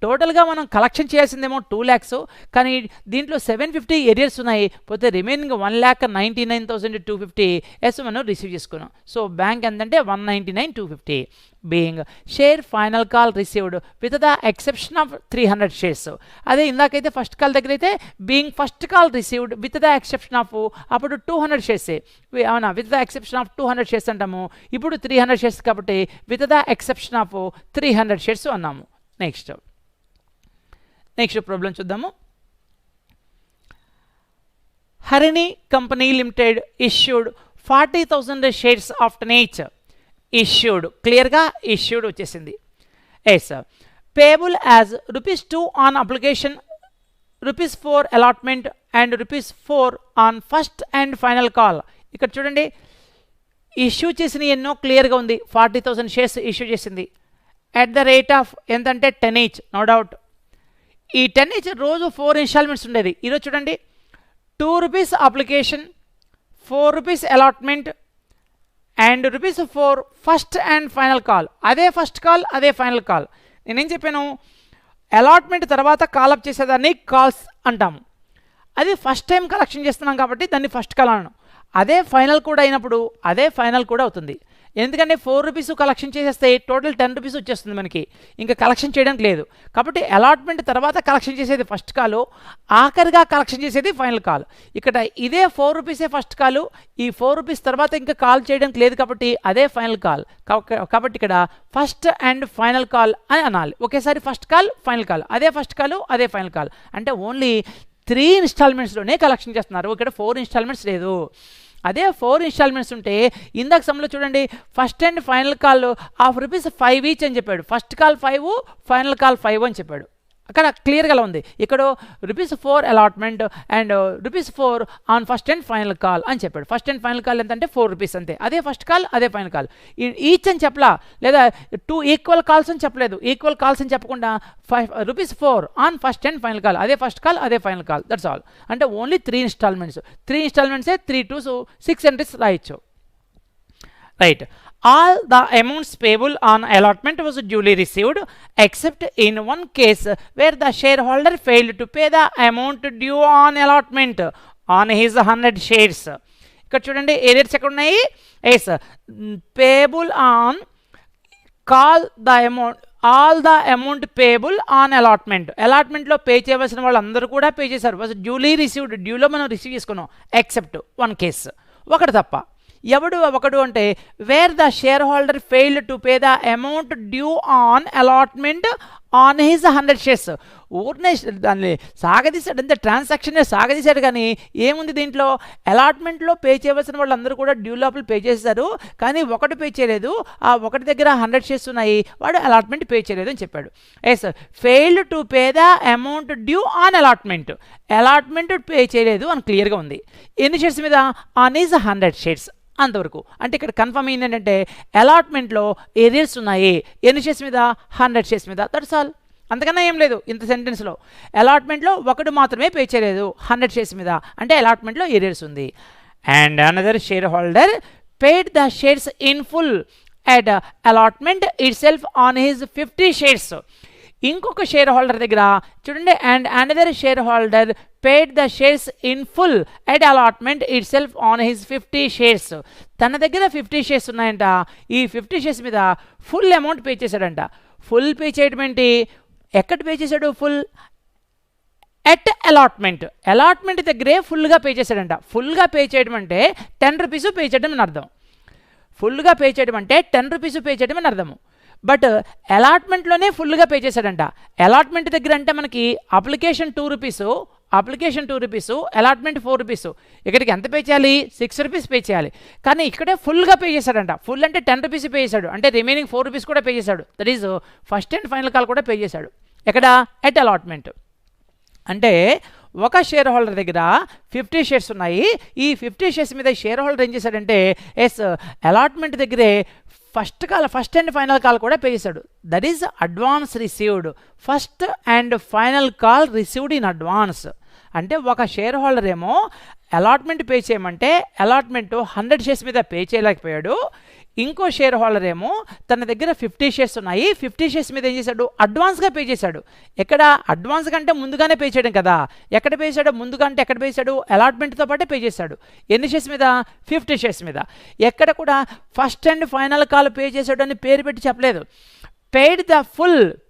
టోటల్గా మనం కలెక్షన్ చేయాల్సిందేమో 2 lakhs, కానీ దీంట్లో 750 ఏరియర్స్ ఉన్నాయి. పోతే రిమైనింగ్ 1,99,250 ఎస్ మనం రిసీవ్ చేసుకున్నాం. సో బ్యాంక్ ఎంతంటే 199,250. Being share final call received with the exception of 300 shares. అదే ఇందాకైతే ఫస్ట్ కాల్ దగ్గర అయితే being first call received with the exception of, అప్పుడు 200 షేర్సే అవునా, with the exception of 200 shares అంటాము. ఇప్పుడు 300 షేర్స్ కాబట్టి with the exception of 300 shares అన్నాము. Next problem చూద్దాము. Harini company limited issued 40,000 shares of టనేజ్. ఇష్యూడ్ క్లియర్గా ఇష్యూడ్ వచ్చేసింది. Yes payable as ₹2 on application, ₹4 allotment and ₹4 on first and final call. ఇక్కడ చూడండి ఇష్యూ చేసిన ఎన్నో క్లియర్గా ఉంది. 40,000 షేర్స్ ఇష్యూ చేసింది అట్ ద రేట్ ఆఫ్ ఎంతంటే 10 each, నో డౌట్. ఈ 10 each రోజు 4 ఇన్స్టాల్మెంట్స్ ఉండేది. ఈరోజు చూడండి ₹2 application, ₹4 allotment and ₹4 first and final call. అదే ఫస్ట్ కాల్, అదే ఫైనల్ కాల్. నేనేం చెప్పాను, అలాట్మెంట్ తర్వాత కాల్ అప్ చేసేదాన్ని కాల్స్ అంటాము. అది ఫస్ట్ టైం కలెక్షన్ చేస్తున్నాం కాబట్టి దాన్ని ఫస్ట్ కాల్ అన్నాను. అదే ఫైనల్ కూడా అయినప్పుడు అదే ఫైనల్ కూడా అవుతుంది. ఎందుకంటే 4 రూపీస్ కలెక్షన్ చేసేస్తే టోటల్ 10 రూపీస్ వచ్చేస్తుంది మనకి, ఇంకా కలెక్షన్ చేయడానికి లేదు. కాబట్టి అలాట్మెంట్ తర్వాత కలెక్షన్ చేసేది ఫస్ట్ కాలు, ఆఖరిగా కలెక్షన్ చేసేది ఫైనల్ కాల్. ఇక్కడ ఇదే 4 రూపీసే ఫస్ట్ కాలు, ఈ 4 రూపీస్ తర్వాత ఇంకా కాల్ చేయడానికి లేదు కాబట్టి అదే ఫైనల్ కాల్. కాబట్టి ఇక్కడ ఫస్ట్ అండ్ ఫైనల్ కాల్ అని అనాలి. ఒకేసారి ఫస్ట్ కాల్ ఫైనల్ కాల్, అదే ఫస్ట్ కాల్ అదే ఫైనల్ కాల్. అంటే ఓన్లీ 3 ఇన్స్టాల్మెంట్స్లోనే కలెక్షన్ చేస్తున్నారు, ఇక్కడ 4 ఇన్స్టాల్మెంట్స్ లేదు. అదే 4 ఇన్స్టాల్మెంట్స్ ఉంటే ఇందాక సమయంలో చూడండి, first and final call rupees 5 each అని చెప్పాడు. ఫస్ట్ కాల్ 5, ఫైనల్ కాల్ 5 అని చెప్పాడు. అక్కడ క్లియర్గా ఉంది. ఇక్కడ ₹4 allotment and ₹4 on first and final call అని చెప్పాడు. ఫస్ట్ అండ్ ఫైనల్ కాల్ ఎంత అంటే ₹4 అంతే. అదే ఫస్ట్ కాల్ అదే ఫైనల్ కాల్. ఈచ్ అని చెప్పలా, లేదా 2 ఈక్వల్ కాల్స్ అని చెప్పలేదు. ఈక్వల్ కాల్స్ అని చెప్పకుండా ₹4 on first and final call, అదే ఫస్ట్ కాల్ అదే ఫైనల్ కాల్, దట్స్ ఆల్. అంటే ఓన్లీ 3 ఇన్స్టాల్మెంట్స్. 3 ఇన్స్టాల్మెంట్సే 3 to 6 ఎంట్రీస్ రాయొచ్చు. Right. All the amounts payable on allotment was duly received except in one case where the shareholder failed to pay the amount due on allotment on his 100 shares. ఇక్కడ చూడండి arrears ఎక్కడ ఉన్నాయి. Yes, payable on call the amount, all the amount payable on allotment. అలాట్మెంట్లో pay చేయవలసిన వాళ్ళు అందరూ కూడా pay చేశారు. వాజ్ డ్యూలీ రిసీవ్డ్, డ్యూలో మనం రిసీవ్ చేసుకున్నాం. ఎక్సెప్ట్ వన్ కేస్, ఒకటి తప్ప. ఎవడు ఒకడు అంటే where the share holder failed to pay the amount due on allotment on his 100 shares. ఊరినే దాన్ని సాగదీశాడు, అంతే ట్రాన్సాక్షనే సాగదీశాడు. కానీ ఏముంది దీంట్లో, అలాట్మెంట్లో పే చేయవలసిన వాళ్ళు అందరూ కూడా డ్యూ లోపల పే చేశారు, కానీ ఒకటి పే చేయలేదు. ఆ ఒకటి దగ్గర 100 షేర్స్ ఉన్నాయి, వాడు అలాట్మెంట్ పే చేయలేదు అని చెప్పాడు. Yes, failed to pay the amount due on allotment. Allotment pay చేయలేదు అని క్లియర్గా ఉంది. ఎన్ని షేర్స్ మీద? ఆన్ హిజ్ 100 షేర్స్ అంతవరకు. అంటే ఇక్కడ కన్ఫర్మ్ అయింది ఏంటంటే అలాట్మెంట్లో ఏరియర్స్ ఉన్నాయి. ఎన్ని షేర్స్ మీద? 100 షేర్స్ మీద, దట్స్ ఆల్. అంతకన్నా ఏం లేదు ఇంత సెంటెన్స్లో. అలాట్మెంట్లో ఒకటి మాత్రమే పే చేయలేదు 100 షేర్స్ మీద, అంటే అలాట్మెంట్లో ఏరియర్స్ ఉంది. And another share holder paid the shares in full at allotment it self on his 50 shares. ఇంకొక షేర్ హోల్డర్ దగ్గర చూడండి, and another share holder paid the shares in full at allotment it self on his 50 shares. తన దగ్గర 50 shares ఉన్నాయంట, ఈ 50 shares మీద full amount pay చేశాడంట. Full pay చేయడం ఏంటి? ఎక్కడ పే చేశాడు? Full at allotment. అలాట్మెంట్ దగ్గరే ఫుల్గా పే చేశాడంట. ఫుల్గా పే చేయడం అంటే 10 రూపీస్ పే చేయడం అని అర్థం. ఫుల్గా పే చేయడం అంటే 10 రూపీస్ పే చేయడం అని అర్థము. బట్ అలాట్మెంట్లోనే ఫుల్గా పే చేశాడంట. అలాట్మెంట్ దగ్గర అంటే మనకి application 2 rupees, application 2 rupees, allotment 4 rupees. ఇక్కడికి ఎంత పే చేయాలి? 6 రూపీస్ పే చేయాలి. కానీ ఇక్కడే ఫుల్గా పే చేశాడంట. ఫుల్ అంటే 10 రూపీస్ పే చేశాడు, అంటే రిమైనింగ్ 4 రూపీస్ కూడా పే చేశాడు. That is first and final call కూడా పే చేశాడు. ఎక్కడ? At allotment. అంటే ఒక షేర్ హోల్డర్ దగ్గర 50 షేర్స్ ఉన్నాయి. ఈ 50 షేర్స్ మీద షేర్ హోల్డర్ ఏం చేశాడంటే అలాట్మెంట్ దగ్గరే ఫస్ట్ అండ్ ఫైనల్ కాల్ కూడా పే చేశాడు. That is advance received. First and final call received in advance. అంటే ఒక షేర్ హోల్డర్ ఏమో అలాట్మెంట్ పే చేయమంటే అలాట్మెంట్ 100 షేర్స్ మీద పే చేయలేకపోయాడు. ఇంకో షేర్ హోల్డర్ ఏమో తన దగ్గర 50 షేర్స్ ఉన్నాయి, 50 షేర్స్ మీద ఏం చేశాడు? అడ్వాన్స్గా పే చేశాడు. ఎక్కడ? అడ్వాన్స్ కంటే ముందుగానే పే చేయడం కదా. ఎక్కడ పే చేశాడు? ముందుగా అంటే ఎక్కడ పే చేశాడు? అలాట్మెంట్తో పాటే పే చేశాడు. ఎన్ని షేర్స్ మీద? 50 షేర్స్ మీద. ఎక్కడ కూడా first and final call pay చేశాడు అని పేరు పెట్టి చెప్పలేదు.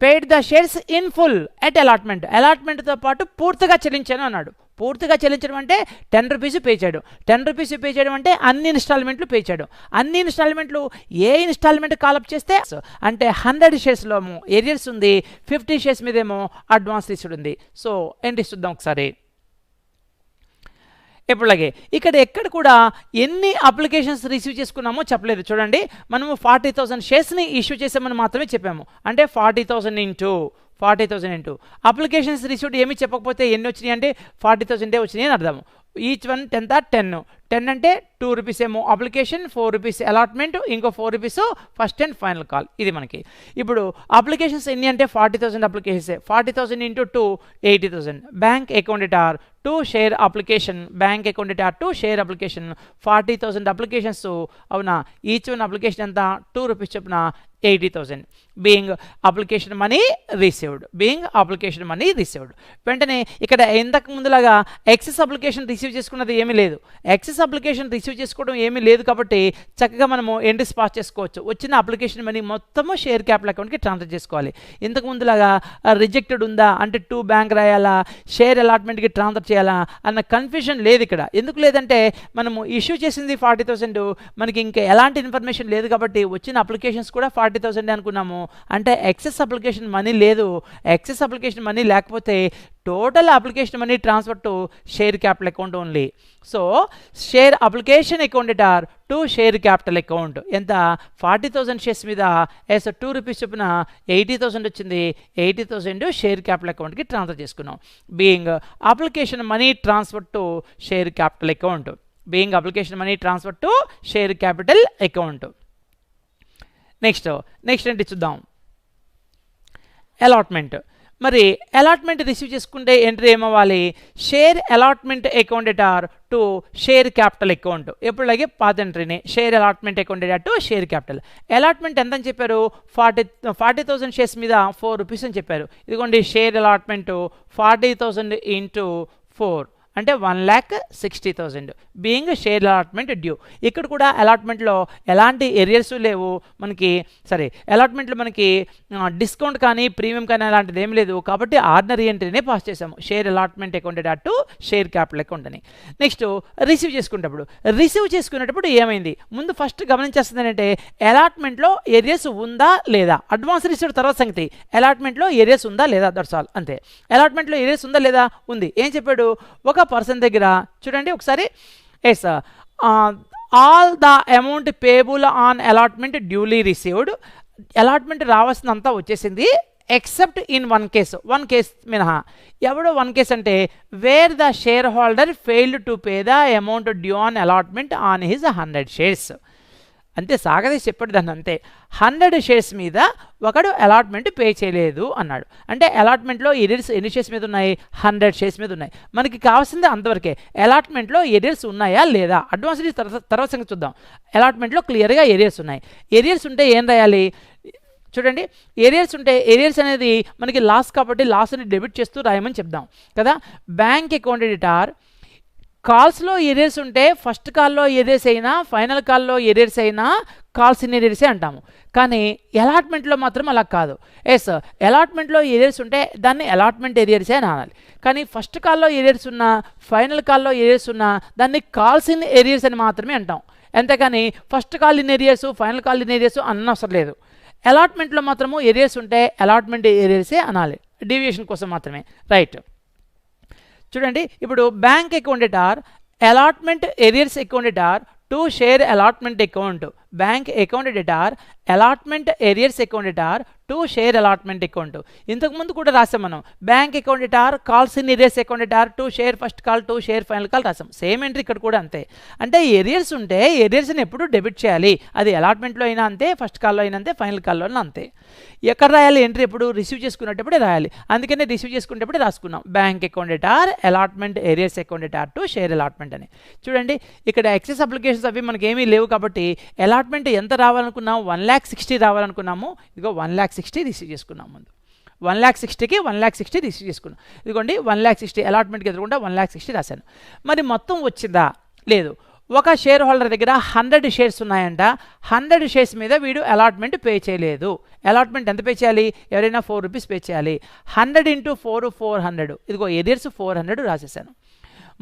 Paid the shares in full at allotment. అలాట్మెంట్తో పాటు పూర్తిగా చెల్లించాను అన్నాడు. పూర్తిగా చెల్లించడం అంటే 10 రూపీస్ పే చేయడం. 10 రూపీస్ పే చేయడం అంటే అన్ని ఇన్స్టాల్మెంట్లు పే చేయడం. అన్ని ఇన్స్టాల్మెంట్లు ఏ ఇన్స్టాల్మెంట్ కాలప్ చేస్తే అంటే 100 షేర్స్లో ఏరియర్స్ ఉంది, 50 షేర్స్ మీద ఏమో అడ్వాన్స్ రిసీవ్డ్ ఉంది. సో ఏంటి చూద్దాం ఒకసారి. ఎప్పుడులాగే ఇక్కడ ఎక్కడ కూడా ఎన్ని అప్లికేషన్స్ రిసీవ్ చేసుకున్నామో చెప్పలేదు. చూడండి, మనము 40,000 షేర్స్ని ఇష్యూ చేసామని మాత్రమే చెప్పాము. అంటే 40,000 ఇంటూ అప్లికేషన్స్ రిసీవ్డ్ ఏమి చెప్పకపోతే ఎన్ని వచ్చినాయి అంటే 40,000 వచ్చినాయి అని అర్థము. ఈచ్ వన్ 10 అంటే 2 రూపీస్ ఏమో అప్లికేషన్, 4 రూపీస్ అలాట్మెంట్, ఇంకో 4 rupees first and final call. ఇది మనకి ఇప్పుడు అప్లికేషన్స్ ఎన్ని అంటే 40,000 అప్లికేషన్స్. 40,000 ఇంటూ 2 80,000. బ్యాంక్ అకౌంట్ ఎట్ ఆర్ 2 షేర్ అప్లికేషన్, బ్యాంక్ అకౌంట్ ఎట్ ఆర్ 2 షేర్ అప్లికేషన్. 40,000 అప్లికేషన్స్ అవునా. ఈచ్ వన్ అప్లికేషన్ ఎంత? 2 రూపీస్ చొప్పున 80,000 బీయింగ్ అప్లికేషన్ మనీ రిసీవ్డ్ వెంటనే ఇక్కడ ఇంతకు ముందులాగా ఎక్సెస్ అప్లికేషన్ రిసీవ్ చేసుకున్నది ఏమీ లేదు. ఎక్సెస్ అప్లికేషన్ రిసీవ్ చేసుకోవడం ఏమీ లేదు కాబట్టి చక్కగా మనము ఎంట్రీస్ పాస్ చేసుకోవచ్చు. వచ్చిన అప్లికేషన్ మనీ మొత్తము షేర్ క్యాపిటల్ అకౌంట్కి ట్రాన్స్ఫర్ చేసుకోవాలి. ఇంతకు ముందులాగా రిజెక్టెడ్ ఉందా అంటే టు బ్యాంక్ రాయాలా, షేర్ అలాట్మెంట్కి ట్రాన్స్ఫర్ చేయాలా అన్న కన్ఫ్యూజన్ లేదు ఇక్కడ. ఎందుకు లేదంటే మనము ఇష్యూ చేసింది 40,000, మనకి ఇంకా ఎలాంటి ఇన్ఫర్మేషన్ లేదు కాబట్టి వచ్చిన అప్లికేషన్స్ కూడా 40,000 అనుకున్నాము. అంటే ఎక్సెస్ అప్లికేషన్ మనీ లేదు. ఎక్సెస్ అప్లికేషన్ మనీ లేకపోతే total application money transfer to share capital account only. So share application account are to share capital account ఎంత 40,000 షేర్స్ మీద ఎస్ 2 రూపీస్ చొప్పున 80,000 వచ్చింది. 80,000 షేర్ క్యాపిటల్ అకౌంట్కి ట్రాన్స్ఫర్ చేసుకున్నాం. Being application money transfer to share capital account next ఏంటి చూద్దాం. Allotment. మరి allotment receive చేసుకుంటే ఎంట్రీ ఏమవ్వాలి? Share allotment account are to share capital account. ఎప్పుడులాగే పాత ఎంట్రీని share allotment account are to share capital. Allotment ఎంత అని చెప్పారు? 40,000 షేర్స్ మీద 4 రూపీస్ అని చెప్పారు. ఇదిగోండి షేర్ అలాట్మెంట్ 40,000 ఇంటూ 4 అంటే 1,60,000 బీయింగ్ షేర్ అలాట్మెంట్ డ్యూ. ఇక్కడ కూడా అలాట్మెంట్లో ఎలాంటి ఎరియర్స్ లేవు మనకి. సరే, అలాట్మెంట్లో మనకి డిస్కౌంట్ కానీ ప్రీమియం కానీ అలాంటిది ఏం లేదు కాబట్టి ఆర్డినరీ ఎంట్రీనే పాస్ చేసాము. Share allotment account to share capital account అని. నెక్స్ట్ రిసీవ్ చేసుకునేటప్పుడు ఏమైంది? ముందు ఫస్ట్ గమనించేస్తుంది అంటే అలాట్మెంట్లో ఏరియాస్ ఉందా లేదా. అడ్వాన్స్ రిసీవ్డ్ తర్వాత సంగతి. అలాట్మెంట్లో ఏరియాస్ ఉందా లేదా, దట్స్ ఆల్, అంతే. అలాట్మెంట్లో ఏరియాస్ ఉందా లేదా, ఉంది. ఏం చెప్పాడు? ఒక పర్సన్ దగ్గర చూడండి ఒకసారి, yes all the amount payable on allotment duly received. Allotment రావాల్సిందంతా వచ్చేసింది ఎక్సెప్ట్ ఇన్ వన్ కేస్ మినహా. ఎవడో వన్ కేస్ అంటే where the share holder failed to pay the amount due on allotment on his 100 shares. అంతే, సాగదీసి చెప్పాడు దాన్ని అంతే. 100 షేర్స్ మీద ఒకడు అలాట్మెంట్ పే చేయలేదు అన్నాడు. అంటే అలాట్మెంట్లో ఎరియర్స్ ఎన్ని షేర్స్ మీద ఉన్నాయి? 100 షేర్స్ మీద ఉన్నాయి. మనకి కావాల్సింది అంతవరకే. అలాట్మెంట్లో ఎరియర్స్ ఉన్నాయా లేదా, అడ్వాన్స్ తర్వాత సంగతి చూద్దాం. అలాట్మెంట్లో క్లియర్గా ఎరియర్స్ ఉన్నాయి. ఎరియర్స్ ఉంటే ఏం రాయాలి చూడండి. ఏరియర్స్ ఉంటే ఏరియర్స్ అనేది మనకి లాస్ కాబట్టి లాస్ని డెబిట్ చేస్తూ రాయమని చెప్దాం కదా. బ్యాంక్ అకౌంట్ ఆర్ కాల్స్లో ఎరియర్స్ ఉంటే ఫస్ట్ కాల్లో ఎరియర్స్ అయినా ఫైనల్ కాల్లో ఎరియర్స్ అయినా కాల్స్ ఇన్ ఎరియర్సే అంటాము. కానీ అలాట్మెంట్లో మాత్రం అలా కాదు. ఎస్, అలాట్మెంట్లో ఎరియర్స్ ఉంటే దాన్ని అలాట్మెంట్ ఎరియర్సే అని అనాలి. కానీ ఫస్ట్ కాల్లో ఎరియర్స్ ఉన్నా ఫైనల్ కాల్లో ఎరియర్స్ ఉన్నా దాన్ని కాల్స్ ఇన్ ఎరియర్స్ అని మాత్రమే అంటాం. అంతేకాని first call in arrears final call in arrears అన్నవసరం లేదు. అలాట్మెంట్లో మాత్రము ఎరియర్స్ ఉంటే అలాట్మెంట్ ఎరియర్సే అనాలి, డీవియేషన్ కోసం మాత్రమే. రైట్, చూడండి. ఇప్పుడు బ్యాంక్ అకౌంట్ ఆర్ allotment arrears account are to share allotment account. Bank account ఆర్ allotment arrears account are to share allotment account. ఇంతకుముందు కూడా రాసాం మనం. బ్యాంక్ అకౌంట్ ఆర్ calls in arrears account are to share first call to share final call రాసాం. Same entry ఇక్కడ కూడా అంతే. అంటే ఎరియర్స్ ఉంటే ఎరియర్స్ని ఎప్పుడు డెబిట్ చేయాలి. అది అలాట్మెంట్లో అయినా అంతే, ఫస్ట్ కాల్లో అయినా అంతే, ఫైనల్ కాల్లో అయినా అంతే. ఎక్కడ రాయాలి ఎంట్రీ? ఎప్పుడు రిసీవ్ చేసుకునేటప్పుడే రాయాలి. అందుకనే రిసీవ్ చేసుకునేటప్పుడే రాసుకున్నాం బ్యాంక్ అకౌంట్ ఆర్ allotment arrears account are to share allotment అని. చూడండి ఇక్కడ ఎక్సెస్ అప్లికేషన్స్ అవి మనకి ఏమీ లేవు కాబట్టి అలాట్మెంట్ ఎంత రావాలనుకున్నాం? 1,60,000 రావాలనుకున్నాము. ఇదిగో 1,60,000 రిసీవ్ చేసుకున్నాం. ముందు 1,60,000కి 1,60,000 రిసీవ్ చేసుకున్నాం. ఇదిగోండి 1,60,000 అలాట్మెంట్కి ఎదురుకుండా 1,60,000 రాశాను. మరి మొత్తం వచ్చిందా? లేదు. ఒక షేర్ హోల్డర్ దగ్గర 100 షేర్స్ ఉన్నాయంట. 100 షేర్స్ మీద వీడు అలాట్మెంట్ పే చేయలేదు. అలాట్మెంట్ ఎంత పే చేయాలి? ఎవరైనా 4 రూపీస్ పే చేయాలి. 100 ఇంటూ 4 400. ఇదిగో ఎరియర్స్ 400 రాసేసాను.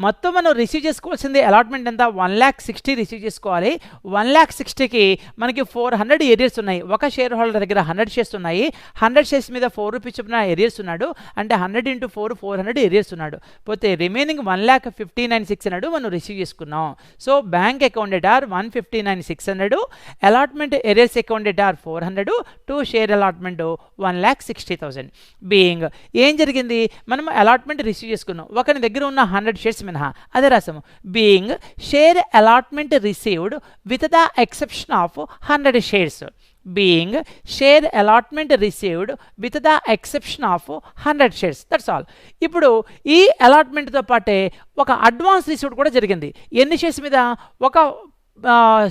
మొత్తం మనం రిసీవ్ చేసుకోవాల్సింది అలాట్మెంట్ ఎంత? 1,60,000 రిసీవ్ చేసుకోవాలి. 1,60,000కి మనకి 400 ఎరియర్స్ ఉన్నాయి. ఒక షేర్ హోల్డర్ దగ్గర 100 షేర్స్ ఉన్నాయి. 100 షేర్స్ మీద 4 రూపీస్ చొప్పున ఎరియర్స్ ఉన్నాడు. అంటే 100 ఇంటూ 4 400 ఎరియర్స్ ఉన్నాడు. పోతే రిమైనింగ్ 1,59,600 మనం రిసీవ్ చేసుకున్నాం. సో బ్యాంక్ అకౌంట్ ఆర్ 159,600, అలాట్మెంట్ ఎరియర్స్ అకౌంట్ ఆర్ 400, టు షేర్ అలాట్మెంట్ 1,60,000. బీయింగ్ ఏం జరిగింది? మనం అలాట్మెంట్ రిసీవ్ చేసుకున్నాం. ఒకరి దగ్గర ఉన్న 100 షేర్స్ మినహా అదే రాసాము. Being share allotment received with the exception of 100 shares. Being share allotment received with the exception of 100 shares. That's all. ఇప్పుడు ఈ అలాట్మెంట్తో పాటే ఒక అడ్వాన్స్ రిసీవ్డ్ కూడా జరిగింది. ఎన్ని షేర్స్ మీద? ఒక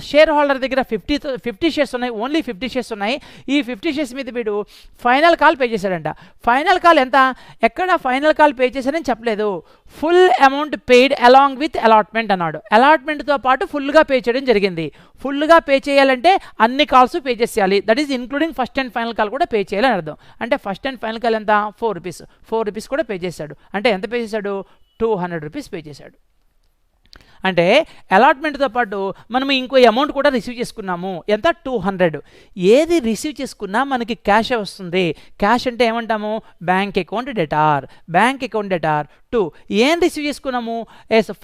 షేర్ హోల్డర్ దగ్గర 50 షేర్స్ ఉన్నాయి, ఓన్లీ 50 షేర్స్ ఉన్నాయి. ఈ 50 షేర్స్ మీద వీడు ఫైనల్ కాల్ పే చేశాడంట. ఫైనల్ కాల్ ఎంత, ఎక్కడ ఫైనల్ కాల్ పే చేశాడని చెప్పలేదు. Full amount paid along with allotment అన్నాడు. అలాట్మెంట్తో పాటు ఫుల్గా పే చేయడం జరిగింది. ఫుల్గా పే చేయాలంటే అన్ని కాల్స్ పే చేసేయాలి, that is including first and final call కూడా పే చేయాలని అర్థం. అంటే ఫస్ట్ అండ్ ఫైనల్ కాల్ ఎంత, 4 రూపీస్. 4 రూపీస్ కూడా పే చేశాడు. అంటే ఎంత పే చేశాడు, 200 రూపీస్ పే చేశాడు. అంటే అలాట్మెంట్తో పాటు మనం ఇంకో అమౌంట్ కూడా రిసీవ్ చేసుకున్నాము. ఎంత, 200. ఏది రిసీవ్ చేసుకున్నా మనకి క్యాష్ వస్తుంది. క్యాష్ అంటే ఏమంటాము, bank account debtor. Bank account debtor 2. ఏం రిసీవ్ చేసుకున్నాము,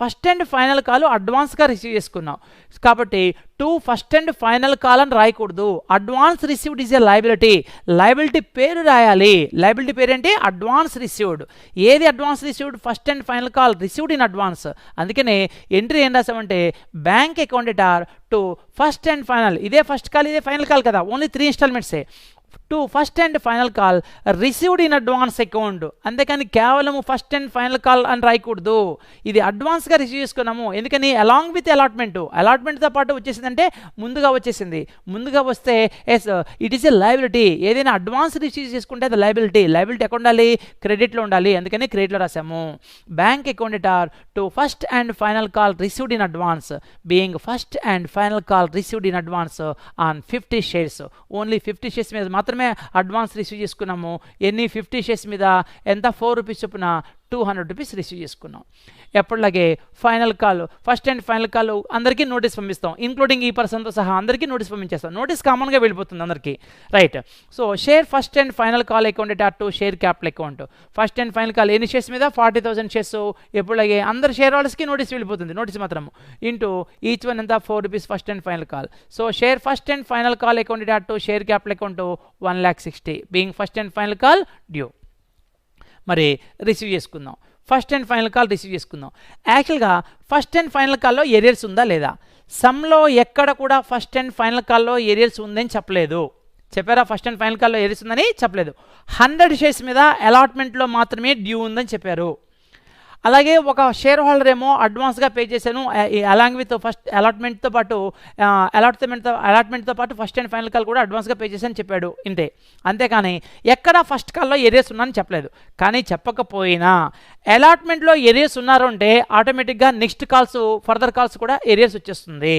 ఫస్ట్ అండ్ ఫైనల్ కాల్ అడ్వాన్స్గా రిసీవ్ చేసుకున్నాం కాబట్టి 2 ఫస్ట్ అండ్ ఫైనల్ కాల్ అని రాయకూడదు. Advance received is a liability. Liability పేరు రాయాలి. లయబిలిటీ పేరు ఏంటి, అడ్వాన్స్ రిసీవ్డ్. ఏది advance received, first and final call received in advance. అందుకనే ఎంట్రీ ఏం రాసామంటే bank account debtor 2 first and final. ఇదే ఫస్ట్ కాల్, ఇదే ఫైనల్ కాల్ కదా, only 3 ఇన్స్టాల్మెంట్సే. 2 first and final call received in advance account. అంతేకాని కేవలము first and final call అని రాయకూడదు. ఇది అడ్వాన్స్గా రిసీవ్ చేసుకున్నాము. ఎందుకని, అలాంగ్ విత్ అలాట్మెంట్. అలాట్మెంట్తో పాటు వచ్చేసిందంటే ముందుగా వచ్చేసింది. ముందుగా వస్తే yes it is a liability. ఏదైనా అడ్వాన్స్ రిసీవ్ చేసుకుంటే అది లయబిలిటీ. లయబిలిటీ ఎక్కడ ఉండాలి, క్రెడిట్లో ఉండాలి. అందుకని క్రెడిట్లో రాసాము. Bank account debtor 2 first and final call received in advance, being first and final call received in advance on 50 shares. Only 50 shares మీద మాత్రమే అడ్వాన్స్ రిసీవ్ చేసుకున్నాము. ఎన్ని, 50 షేర్స్ మీద ఎంత, 4 రూపీస్ చొప్పున 200 రూపీస్ రిసీవ్ చేసుకున్నాం. ఎప్పటిలాగే final call, first and final call అందరికీ నోటీస్ పంపిస్తాం, ఇంక్లూడింగ్ ఈ పర్సన్తో సహా అందరికీ నోటీస్ పంపించేస్తాం. నోటీస్ కామన్గా వెళ్ళిపోతుంది అందరికీ, right. So share first and final call account debtor 2 share capital account. First and final call ఎన్ని షేర్స్ మీద, 40,000 షేర్స్. ఎప్పటిలాగే అందరు షేర్ హోల్డర్స్కి నోటీస్ వెళ్ళిపోతుంది. నోటీస్ మాత్రం ఇంటూ ఈచ్ వన్ ఎంత, 4 rupees first and final call. So share first and final call account debtor 2 share capital account 1,60,000 being first and final call due. మరి receive చేసుకుందాం. First and final call receive చేసుకుందాం. యాక్చువల్గా first and final కాల్లో arrears ఉందా లేదా, సమ్లో ఎక్కడ కూడా first and final కాల్లో ఎరియర్స్ ఉందని చెప్పలేదు. చెప్పారా, ఫస్ట్ అండ్ ఫైనల్ కాల్లో ఎరియర్స్ ఉందని చెప్పలేదు. 100 షేర్స్ మీద అలాట్మెంట్లో మాత్రమే డ్యూ ఉందని చెప్పారు. అలాగే ఒక షేర్ హోల్డర్ ఏమో అడ్వాన్స్గా పే చేశాను అలాంగ్ విత్ ఫస్ట్ అలాట్మెంట్తో పాటు అలాట్మెంట్తో పాటు ఫస్ట్ అండ్ ఫైనల్ కాల్ కూడా అడ్వాన్స్గా పే చేశాను చెప్పాడు. ఇంతే, అంతేకాని ఎక్కడ ఫస్ట్ కాల్లో ఎరియర్స్ ఉన్నారని చెప్పలేదు. కానీ చెప్పకపోయినా అలాట్మెంట్లో ఎరియర్స్ ఉన్నారు అంటే ఆటోమేటిక్గా నెక్స్ట్ కాల్స్, ఫర్దర్ కాల్స్ కూడా ఎరియర్స్ వచ్చేస్తుంది.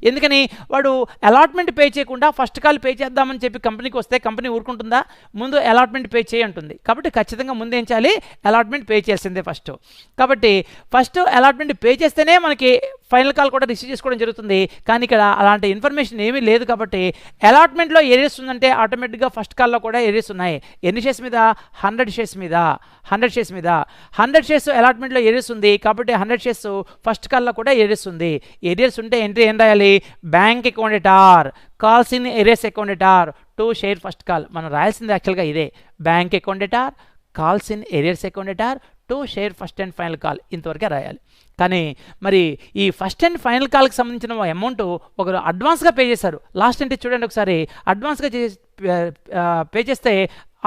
ఎందుకని, వాడు అలాట్మెంట్ పే చేయకుండా ఫస్ట్ కాల్ పే చేద్దామని చెప్పి కంపెనీకి వస్తే కంపెనీ ఊరుకుంటుందా, ముందు అలాట్మెంట్ పే చేయంటుంది. కాబట్టి ఖచ్చితంగా ముందు ఏం చేయాలి, అలాట్మెంట్ పే చేయాల్సిందే ఫస్ట్. కాబట్టి ఫస్ట్ అలాట్మెంట్ పే చేస్తేనే మనకి ఫైనల్ కాల్ కూడా రిసీవ్ చేసుకోవడం జరుగుతుంది. కానీ ఇక్కడ అలాంటి ఇన్ఫర్మేషన్ ఏమీ లేదు. కాబట్టి అలాట్మెంట్లో ఏరియాస్ ఉందంటే ఆటోమేటిక్గా ఫస్ట్ కాల్లో కూడా ఏరియాస్ ఉన్నాయి. ఎన్ని షేర్స్ మీద, 100 షేర్స్ మీద. 100 షేర్స్ అలాట్మెంట్లో ఏరియాస్ ఉంది. కాబట్టి 100 షేర్స్ ఫస్ట్ కాల్లో కూడా ఏరియాస్ ఉంది. ఏరియాస్ ఉంటే ఎంట్రీ ఏం రాయాలి, bank account debtor calls in areas account debtor 2 share first call. మనం రాయాల్సింది యాక్చువల్గా ఇదే, bank account debtor calls in areas account debtor 2 share first and final call. ఇంతవరకే రాయాలి. కానీ మరి ఈ ఫస్ట్ అండ్ ఫైనల్ కాల్కి సంబంధించిన అమౌంట్ ఒకరు అడ్వాన్స్గా పే చేశారు. లాస్ట్ అంటే చూడండి ఒకసారి, అడ్వాన్స్గా పే చేస్తే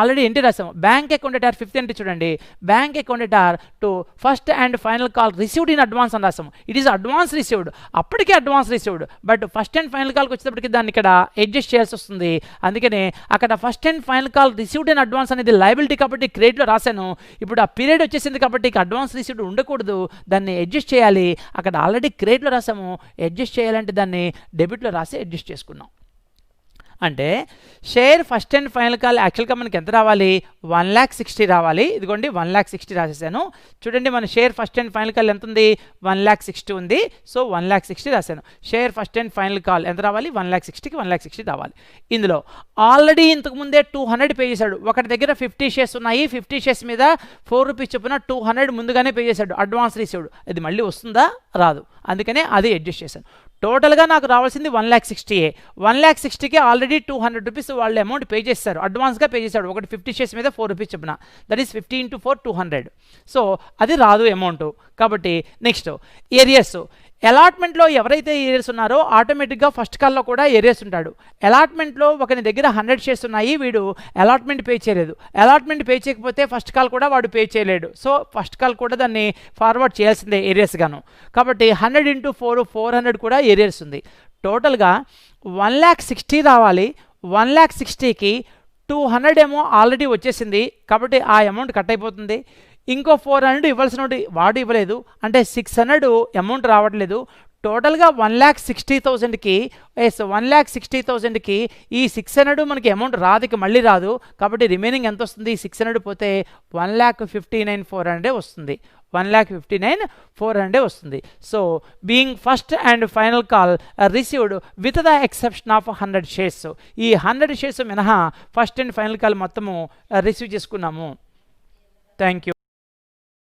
ఆల్రెడీ ఎంట్రీ రాసాము. బ్యాంక్ అకౌంట్ డెటార్ 50 అంటే చూడండి, bank account debtor 2 first and final call received in advance అని రాసాము. ఇట్ ఈస్ అడ్వాన్స్ రిసీవ్డ్, అప్పటికే advance received. But first and final కాల్కి వచ్చేటప్పటికి దాన్ని ఇక్కడ అడ్జస్ట్ చేయాల్సి వస్తుంది. అందుకనే అక్కడ first and final call received in advance అనేది లయబిలిటీ కాబట్టి క్రెడిట్లో రాశాను. ఇప్పుడు ఆ పీరియడ్ వచ్చేసింది కాబట్టి అడ్వాన్స్ రిసీవ్డ్ ఉండకూడదు, దాన్ని అడ్జస్ట్ చేయాలి. అక్కడ ఆల్రెడీ క్రెడిట్లో రాసాము, అడ్జస్ట్ చేయాలంటే దాన్ని డెబిట్లో రాసి అడ్జస్ట్ చేసుకున్నాం. అంటే share first and final call యాక్చువల్గా మనకి ఎంత రావాలి, 1,60,000 రావాలి. ఇదిగోండి 1,60,000 రాసేసాను. చూడండి మన share first and final call ఎంత ఉంది, 1,60,000 ఉంది. సో 1,60,000 రాశాను. Share first and final call ఎంత రావాలి, 1,60,000కి 1,60,000 రావాలి. ఇందులో ఆల్రెడీ ఇంతకుముందే 200 పే చేశాడు. ఒకటి దగ్గర 50 షేర్స్ ఉన్నాయి. 50 షేర్స్ మీద 4 రూపీస్ చొప్పున 200 ముందుగానే పే చేశాడు, అడ్వాన్స్ రిసీవ్డ్. అది మళ్ళీ వస్తుందా, రాదు. అందుకనే అది అడ్జస్ట్ చేశాను. టోటల్గా నాకు రావాల్సింది 1,60,000. 1,60,000కి ఆల్రెడీ 200 రూపీస్ వాళ్ళు అమౌంట్ పే చేస్తారు, అడ్వాన్స్గా పే చేశాడు. ఒకటి 50 షేర్స్ మీద 4 రూపీస్ చెప్పిన, దట్ ఈస్ 50 × 4 200. సో అది రాదు అమౌంట్. కాబట్టి నెక్స్ట్ ఏరియర్స్. అలాట్మెంట్లో ఎవరైతే ఏరియాస్ ఉన్నారో ఆటోమేటిక్గా ఫస్ట్ కాల్లో కూడా ఏరియాస్ ఉంటాడు. అలాట్మెంట్లో ఒకని దగ్గర 100 షేర్స్ ఉన్నాయి, వీడు అలాట్మెంట్ పే చేయలేదు. అలాట్మెంట్ పే చేయకపోతే ఫస్ట్ కాల్ కూడా వాడు పే చేయలేడు. సో ఫస్ట్ కాల్ కూడా దాన్ని ఫార్వర్డ్ చేయాల్సిందే ఏరియాస్ గాను. కాబట్టి 100 × 4 400 కూడా ఏరియాస్ ఉంది. టోటల్గా 1,60,000 రావాలి. 1,60,000కి 200 ఏమో ఆల్రెడీ వచ్చేసింది కాబట్టి ఆ అమౌంట్ కట్ అయిపోతుంది. ఇంకో 400 ఇవ్వాల్సిన వాడు ఇవ్వలేదు అంటే 600 అమౌంట్ రావట్లేదు. టోటల్గా 1,60,000కి 1,60,000కి ఈ 600 మనకి అమౌంట్ రాదు, ఇక మళ్ళీ రాదు. కాబట్టి రిమైనింగ్ ఎంత వస్తుంది? 600 పోతే 1,59,400 వస్తుంది. 1,59,400 వస్తుంది. So being first and final call received with the exception of 100 shares. ఈ 100 షేర్స్ మినహా ఫస్ట్ అండ్ ఫైనల్ కాల్ మొత్తము రిసీవ్ చేసుకున్నాము. Thank you.